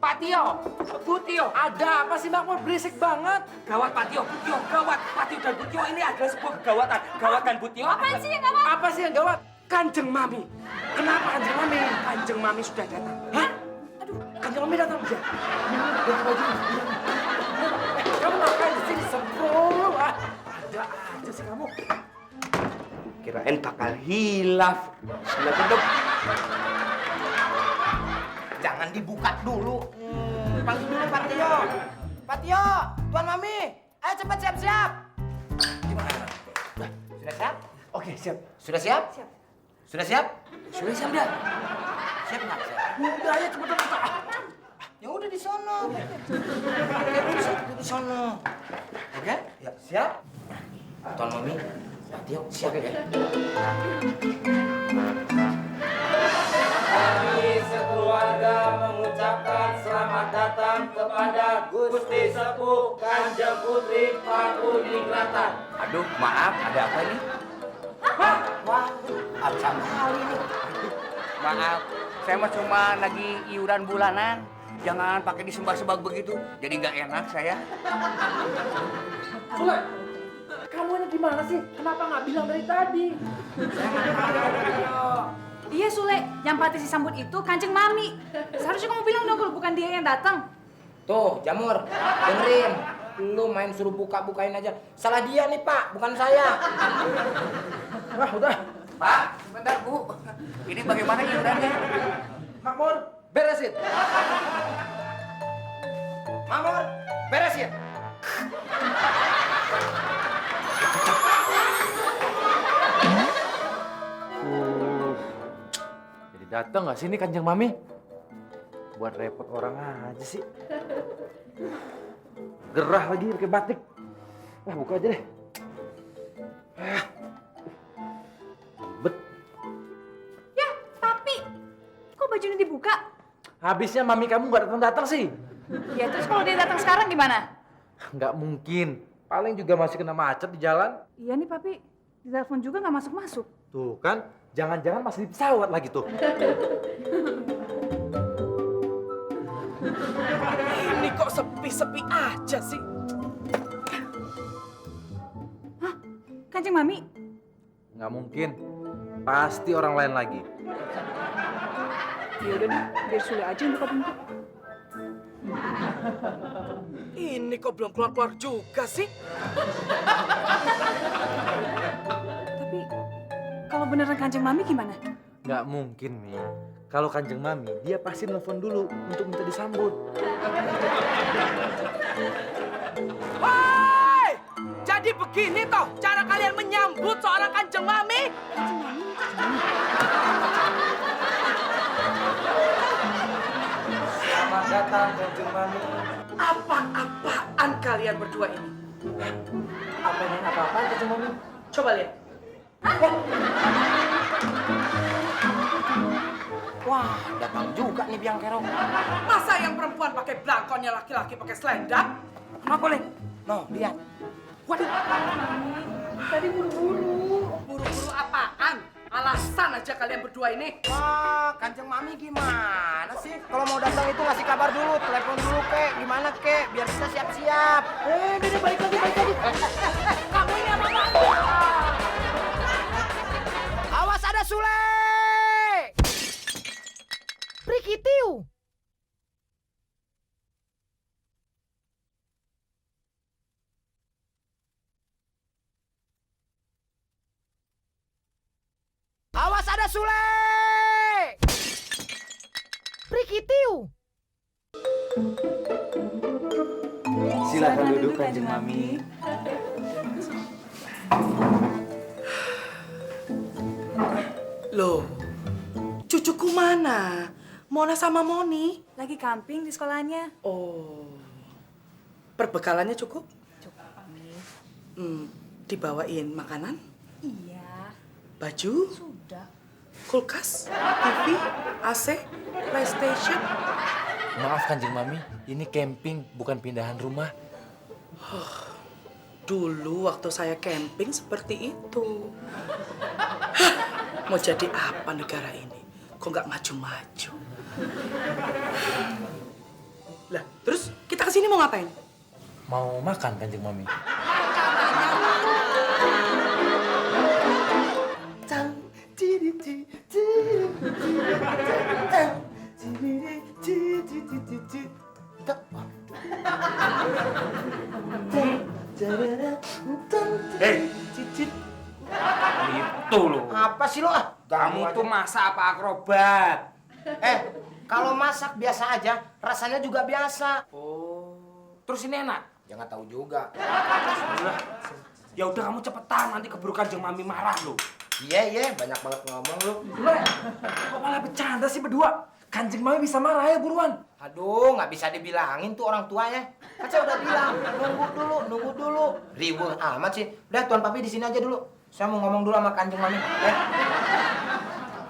Speaker 4: Pak Tio, Bu Tio.
Speaker 5: Ada apa sih, Makmur? Berisik banget.
Speaker 4: Gawat Pak Tio, Bu Tio, gawat. Pak Tio dan Bu Tio ini adalah sebuah kegawatan. Gawat kan Bu Tio?
Speaker 6: Apaan sih yang gawat?
Speaker 5: Apa sih yang gawat?
Speaker 4: Kanjeng Mami.
Speaker 5: Kenapa Kanjeng Mami?
Speaker 4: Kanjeng Mami sudah datang.
Speaker 5: Hah? Aduh, Kanjeng Mami datang. Ya. Ganti baju. Kamu ngapain di sini? Sembrono. Ada aja sih kamu.
Speaker 4: Kirain bakal hilaf. Sudah tutup.
Speaker 3: Jangan dibuka dulu. Panggil dulu Pak Tio. Pak Tio, Tuan Mami. Ayo cepat siap-siap. Gimana? Sudah siap?
Speaker 5: Oke, siap.
Speaker 3: Sudah siap?
Speaker 6: Siap.
Speaker 3: Sudah siap?
Speaker 4: Sudah siap dah.
Speaker 3: Siap nggak? Siap.
Speaker 5: Udah aja cepetan buka.
Speaker 3: Ya udah di sono. Ya di sono. Oke? Ya, siap. Tuan Mami, Pak Tio, siap ya?
Speaker 4: Kami sekeluarga mengucapkan selamat datang kepada Gusti Sepuh Kanjeng Putri Pakuningratan.
Speaker 3: Aduh, maaf, ada apa nih? Wah, acam kali nih.
Speaker 8: Maaf, saya mah cuma lagi iuran bulanan. Jangan pakai disembah-sembah begitu, jadi nggak enak saya.
Speaker 5: Sule, kamu ini di mana sih? Kenapa nggak bilang dari tadi?
Speaker 6: Iya, Sule. Yang patisi sambut itu Kanjeng Mami. Seharusnya kamu bilang dong kalau bukan dia yang datang.
Speaker 3: Tuh, Jamur, dengerin. Lu main suruh buka-bukain aja. Salah dia nih, Pak, bukan saya.
Speaker 5: Wah, udah.
Speaker 8: Pak, sebentar Bu. Ini bagaimana iurannya?
Speaker 5: Makmur, beresin.
Speaker 3: Mamur, beresin.
Speaker 5: Jadi datang nggak sini Kanjeng Mami? Buat repot orang aja sih. Gerah lagi pakai batik. Wah, buka aja deh. Bet.
Speaker 6: Ya, tapi kok bajunya dibuka?
Speaker 5: Habisnya mami kamu nggak datang-datang sih.
Speaker 6: Ya terus kalau dia datang sekarang gimana?
Speaker 5: Nggak mungkin. Paling juga masih kena macet di jalan.
Speaker 6: Iya nih papi, di telepon juga nggak masuk-masuk.
Speaker 5: Tuh kan, jangan-jangan masih di pesawat lagi tuh.
Speaker 9: Ini kok sepi-sepi aja sih?
Speaker 6: Hah? Kanjeng Mami?
Speaker 5: Nggak mungkin. Pasti orang lain lagi.
Speaker 6: Ya udah deh, biar Sule aja yang buka pintu.
Speaker 9: Ini kok belum keluar-keluar juga sih?
Speaker 6: Tapi kalau beneran Kanjeng Mami gimana?
Speaker 5: Nggak mungkin, Mi. Kalau Kanjeng Mami, dia pasti nelfon dulu untuk minta disambut.
Speaker 9: Woi! Jadi begini toh cara kalian menyambut seorang Kanjeng Mami?
Speaker 5: Selamat datang, Kanjeng Mami.
Speaker 9: Apa-apaan kalian berdua ini?
Speaker 5: Apa yang apa-apa, Kanjeng Mami?
Speaker 9: Coba lihat.
Speaker 3: Wah, datang juga nih biang kerok.
Speaker 9: Masa yang perempuan pakai belangkonnya laki-laki pakai selendang? Kenapa, Leng?
Speaker 3: No, lihat.
Speaker 9: Waduh.
Speaker 6: Tadi buru-buru.
Speaker 9: Buru-buru apaan? Alasan aja kalian berdua ini.
Speaker 3: Wah, Kanjeng Mami gimana sih? Kalau mau datang itu ngasih kabar dulu, telepon dulu, Kek. Gimana, Kek? Biar kita siap-siap. Beda balik lagi.
Speaker 9: Kamu ini apa?
Speaker 3: Awas ada Sule! Prikitiu! Awas ada Sule! Prikitiu!
Speaker 5: Silakan duduk, Kanjeng Mami.
Speaker 9: Loh, cucuku mana? Mona sama Moni?
Speaker 6: Lagi camping di sekolahnya.
Speaker 9: Oh, perbekalannya cukup?
Speaker 6: Cukup, Mami.
Speaker 9: Dibawain makanan?
Speaker 6: Iya,
Speaker 9: Baju?
Speaker 6: sudah.
Speaker 9: Kulkas? TV? AC? PlayStation?
Speaker 5: Maaf, Kanjeng Mami. Ini camping, bukan pindahan rumah.
Speaker 9: Dulu waktu saya camping seperti itu. Mau jadi apa negara ini? Kok nggak maju-maju? Lah, terus kita kesini mau ngapain?
Speaker 5: Mau makan, Kanjeng Mami?
Speaker 4: Hei, itu loh.
Speaker 3: Apa sih lo?
Speaker 4: Kamu tuh masak apa akrobat?
Speaker 3: Kalau masak biasa aja, rasanya juga biasa.
Speaker 4: Oh, terus ini enak?
Speaker 3: Ya nggak tahu juga.
Speaker 4: Udah. Ya udah kamu cepetan, nanti keburu Kanjeng Mami marah loh.
Speaker 3: Iya, banyak banget ngomong lu.
Speaker 5: Kok malah bercanda sih berdua? Kanjeng Mami bisa marah ya buruan.
Speaker 3: Aduh, nggak bisa dibilangin tuh orang tuanya. Kan saya udah bilang, nunggu dulu. Ribut amat sih. Udah, Tuan Papi di sini aja dulu. Saya mau ngomong dulu sama Kanjeng Mami. Ya.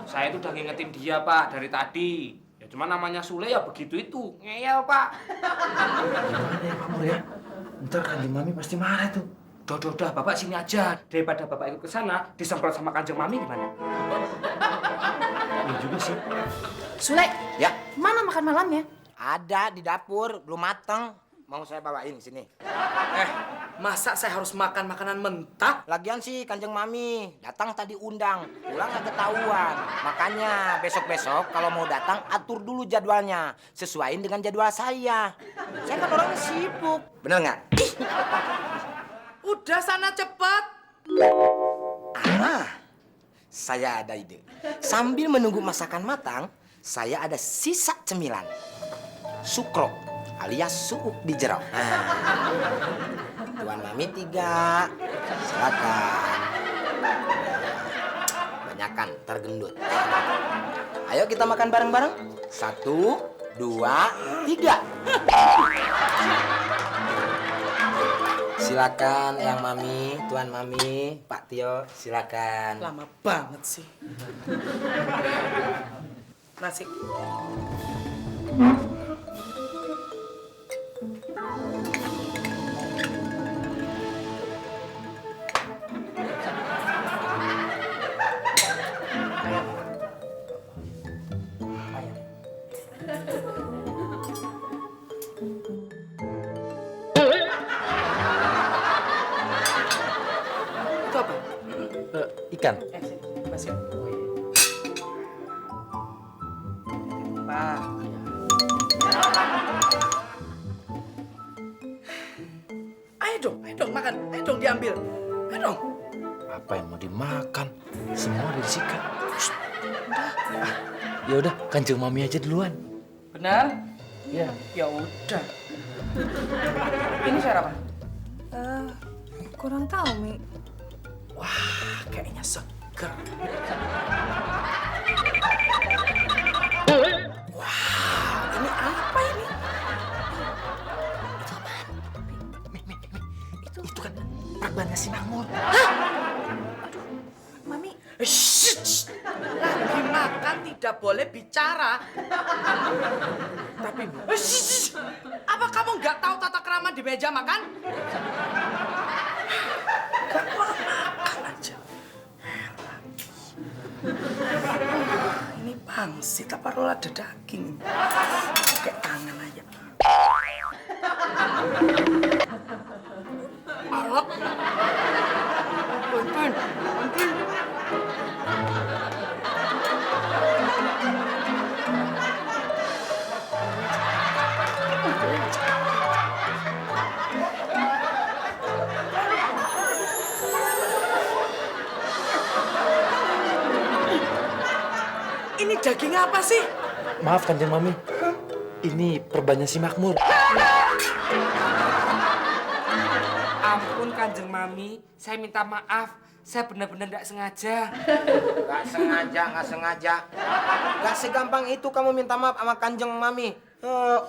Speaker 4: Saya tuh udah ngingetin dia, Pak, dari tadi. Ya cuma namanya Sule ya begitu itu. Ngeyel, Pak.
Speaker 5: Gimana ya, Makmur ya? Ntar Kanjeng Mami pasti marah tuh.
Speaker 4: Udah, Bapak sini aja. Daripada Bapak ikut ke sana, disemprot sama Kanjeng Mami gimana?
Speaker 5: Iya juga sih.
Speaker 6: Sule,
Speaker 3: Ya,
Speaker 6: mana makan malamnya?
Speaker 3: ada di dapur, belum mateng. mau saya bawain sini.
Speaker 9: Masa saya harus makan makanan mentah?
Speaker 3: Lagian sih Kanjeng Mami datang tadi undang, pulang nggak ketahuan. Makanya besok-besok kalau mau datang atur dulu jadwalnya, sesuaiin dengan jadwal saya. Saya kan orangnya sibuk, bener nggak?
Speaker 9: Udah sana cepet.
Speaker 3: Saya ada ide. Sambil menunggu masakan matang, saya ada sisa cemilan. Sukrok alias suuk di jeruk. Tuan Mami 3, silakan. Banyakan, tergendut. Ayo kita makan bareng-bareng. 1, 2, 3. Silakan Eyang Mami, Tuan Mami, Pak Tio, silakan.
Speaker 9: Lama banget sih. Nasi. Itu apa?
Speaker 5: Ikan.
Speaker 9: Sini, Mas. Pak. Ayo dong makan. Ayo dong diambil. Ayo dong.
Speaker 5: Apa yang mau dimakan? Semua udah disikat. Ya udah, Kanjeng Mami aja duluan.
Speaker 9: Benar?
Speaker 5: Iya.
Speaker 9: Ya udah. Ini sayur apa?
Speaker 6: Kurang tahu, Mi.
Speaker 9: Wah, kayaknya seger. Wah, ini apa ini?
Speaker 5: Itu kan perbannya si Makmur.
Speaker 6: Mami,
Speaker 9: Shh, lagi makan tidak boleh bicara. Tapi, shh, apa kamu nggak tahu tata krama di meja makan? Gak boleh makan aja. Ini pangsit apa roll ada daging? Pakai tangan aja. Alok. Bantuin. Ini daging apa sih?
Speaker 5: Maaf Kanjeng Mami. Ini perbannya si Makmur.
Speaker 4: Ampun Kanjeng Mami, saya minta maaf. Saya benar-benar tidak sengaja.
Speaker 3: Nggak sengaja. Nggak segampang itu kamu minta maaf sama Kanjeng Mami.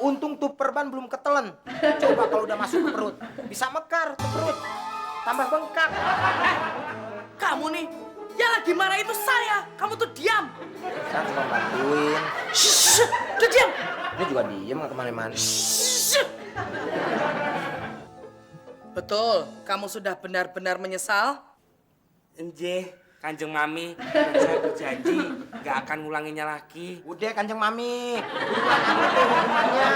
Speaker 3: Untung tuh perban belum ketelen. Coba kalau udah masuk ke perut, bisa mekar ke perut. Tambah bengkak.
Speaker 9: Kamu nih, yang lagi marah itu saya. Kamu tuh diam.
Speaker 3: Saya cuma bantuin.
Speaker 9: Shh, udah diam.
Speaker 3: Dia juga diem nggak kemana-mana.
Speaker 9: Shh. Betul, kamu sudah benar-benar menyesal?
Speaker 4: Enjeh, Kanjeng Mami, dan saya berjanji nggak akan ngulanginya lagi.
Speaker 3: Udah Kanjeng Mami. Itu hukumannya.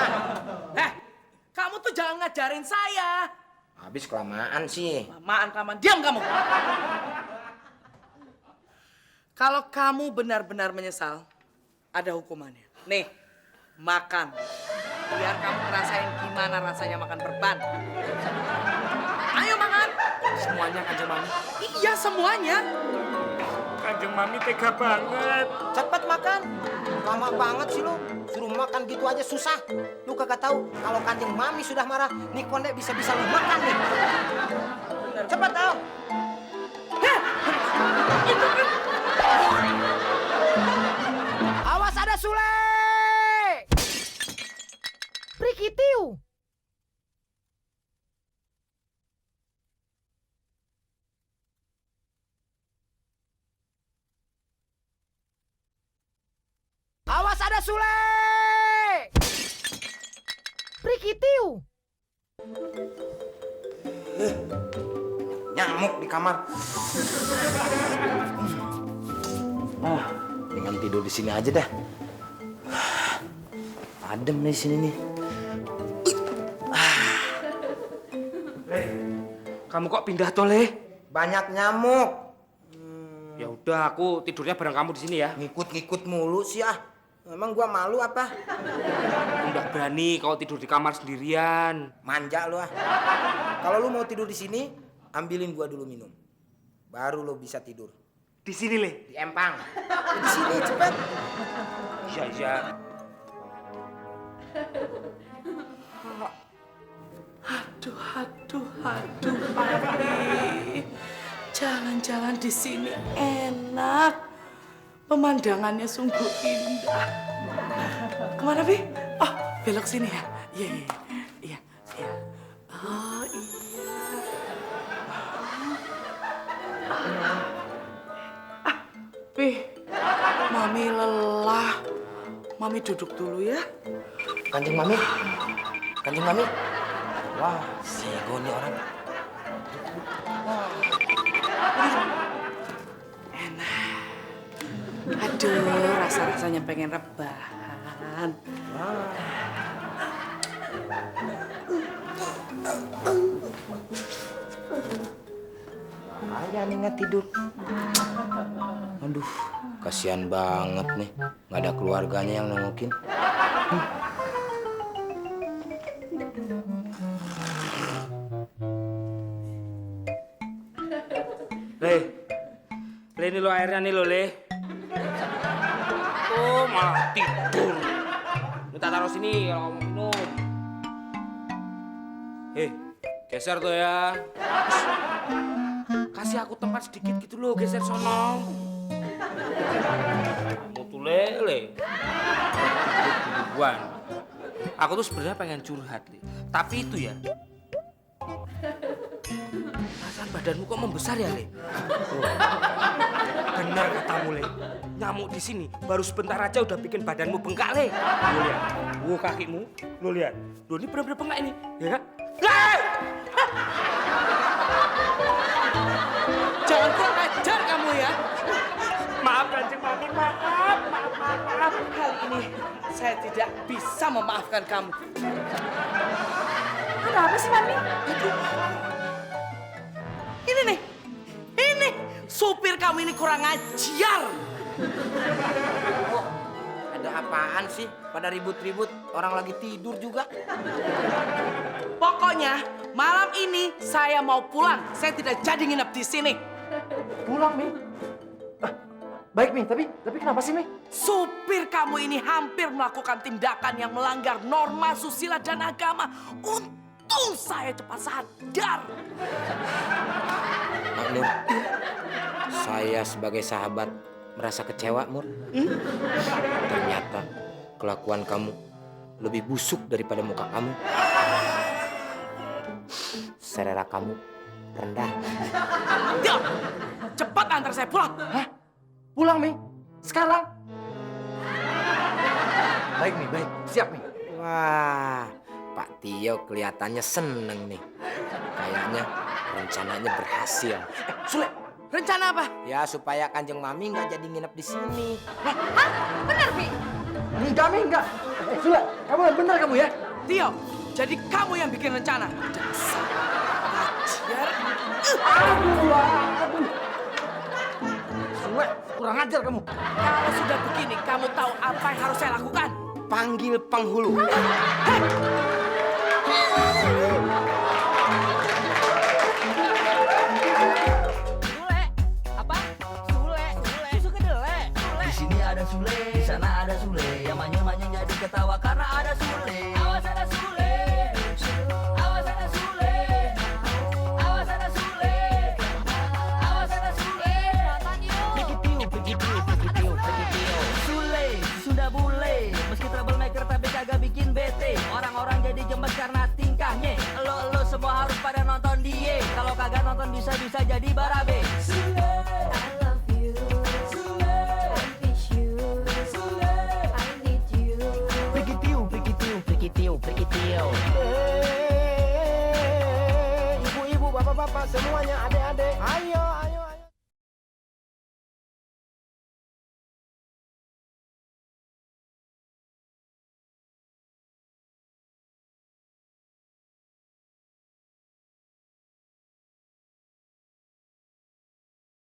Speaker 9: Kamu tuh jangan ngajarin saya.
Speaker 3: Habis kelamaan sih.
Speaker 9: Kelamaan. Diam kamu. Kalau kamu benar-benar menyesal, ada hukumannya. Nih, makan. Biar kamu ngerasain gimana rasanya makan perban. Ayo makan.
Speaker 4: Semuanya Kanjeng Mami.
Speaker 9: Iya, semuanya.
Speaker 4: Kanjeng Mami tega banget.
Speaker 3: Cepet makan. Lama banget sih lu. Suruh makan gitu aja susah. Lu kagak tahu kalau Kanjeng Mami sudah marah, nih konde bisa-bisa lu makan nih. Cepet tau. Awas ada Sule. Prikitiu. Awas ada Sule! Prikitiu! Nyamuk di kamar. Dengan tidur di sini aja dah. Adem nih di sini nih.
Speaker 4: Kamu kok pindah toh, Le?
Speaker 3: Banyak nyamuk.
Speaker 4: Ya udah, aku tidurnya bareng kamu di sini ya.
Speaker 3: Ngikut-ngikut mulu sih ah. Emang gua malu apa?
Speaker 4: Nggak berani kalau tidur di kamar sendirian.
Speaker 3: Manja lu ah. Kalau lu mau tidur di sini, ambilin gua dulu minum. Baru lu bisa tidur.
Speaker 4: Di sini, Le.
Speaker 3: Di empang. Di sini cepet.
Speaker 4: Iya, iya.
Speaker 9: Aduh, Papi. Jalan-jalan di sini enak. Pemandangannya sungguh indah. Kemana, Pi? Oh, belok sini ya? Iya. Oh, iya. Pi, Mami lelah. Mami duduk dulu ya.
Speaker 3: Kanjeng Mami. Wah, sego nih orang.
Speaker 9: Aduh, rasa-rasanya pengen rebahan.
Speaker 3: Ayah nih nggak tidur. Aduh, kasihan banget nih. Nggak ada keluarganya yang nengokin.
Speaker 4: Le, ini lo airnya nih lo, Le. Oh, malah tidur. Minta taruh sini kalau mau minum. Geser tuh ya. Kasih aku tempat sedikit gitu loh, geser sono. Kamu tuh lele. Duluan. Aku tuh sebenarnya pengen curhat, Le. Tapi itu ya. Perasaan badanmu kok membesar ya, Le? Benar katamu, Le. Nyamuk di sini baru sebentar aja udah bikin badanmu bengkak, Le. Lo lihat. Kakimu. Lo lihat. Lo ini benar-benar bengkak ini, ya kan?
Speaker 9: Jangan kurang ajar kamu ya.
Speaker 4: Maaf, Kanjeng Mami, maaf.
Speaker 9: Kali ini saya tidak bisa memaafkan kamu.
Speaker 6: Kenapa sih, Mami?
Speaker 9: Ini supir kamu ini kurang ajar.
Speaker 3: Ada apaan sih? Pada ribut-ribut, orang lagi tidur juga.
Speaker 9: Pokoknya malam ini saya mau pulang. Saya tidak jadi nginep di sini.
Speaker 5: Pulang, Mi. Baik, Mi. Tapi kenapa sih, Mi?
Speaker 9: Supir kamu ini hampir melakukan tindakan yang melanggar norma susila dan agama. Untung saya cepat sadar.
Speaker 3: Mak Nur, saya sebagai sahabat merasa kecewa, Mur. Ternyata kelakuan kamu lebih busuk daripada muka kamu. Selera kamu rendah.
Speaker 9: Diam! Cepat antar saya pulang.
Speaker 5: Hah? Pulang, Mi? Sekarang? Baik, Mi. Baik. Siap, Mi.
Speaker 3: Wah, Pak Tio kelihatannya seneng nih. Kayaknya rencananya berhasil.
Speaker 9: Sule, rencana apa?
Speaker 3: Ya supaya Kanjeng Mami nggak jadi nginep di sini.
Speaker 6: Benar, Pi?
Speaker 5: Enggak, Mi. Enggak. Sule, kamu yang benar kamu ya?
Speaker 9: Tio, jadi kamu yang bikin rencana. Dasar ajar.
Speaker 5: Aduh. Sule, kurang ajar kamu.
Speaker 9: Kalau sudah begini, kamu tahu apa yang harus saya lakukan?
Speaker 3: Panggil penghulu.
Speaker 2: Di sini ada Sule, di sana ada Sule. Yang manyung-manyung jadi ketawa karena ada Sule. Awas ada Sule. Awas ada Sule. Awas ada Sule. Awas ada Sule. Sule, sudah bule. Meski troublemaker tapi kagak bikin bete. Orang-orang jadi gemes karena tingkahnya. Lo semua harus pada nonton dia. Kalau kagak nonton bisa-bisa jadi barabe. Sule, I love you. Sule, I miss you. Sule, I need you.
Speaker 3: Ibu-ibu, bapak-bapak semuanya ada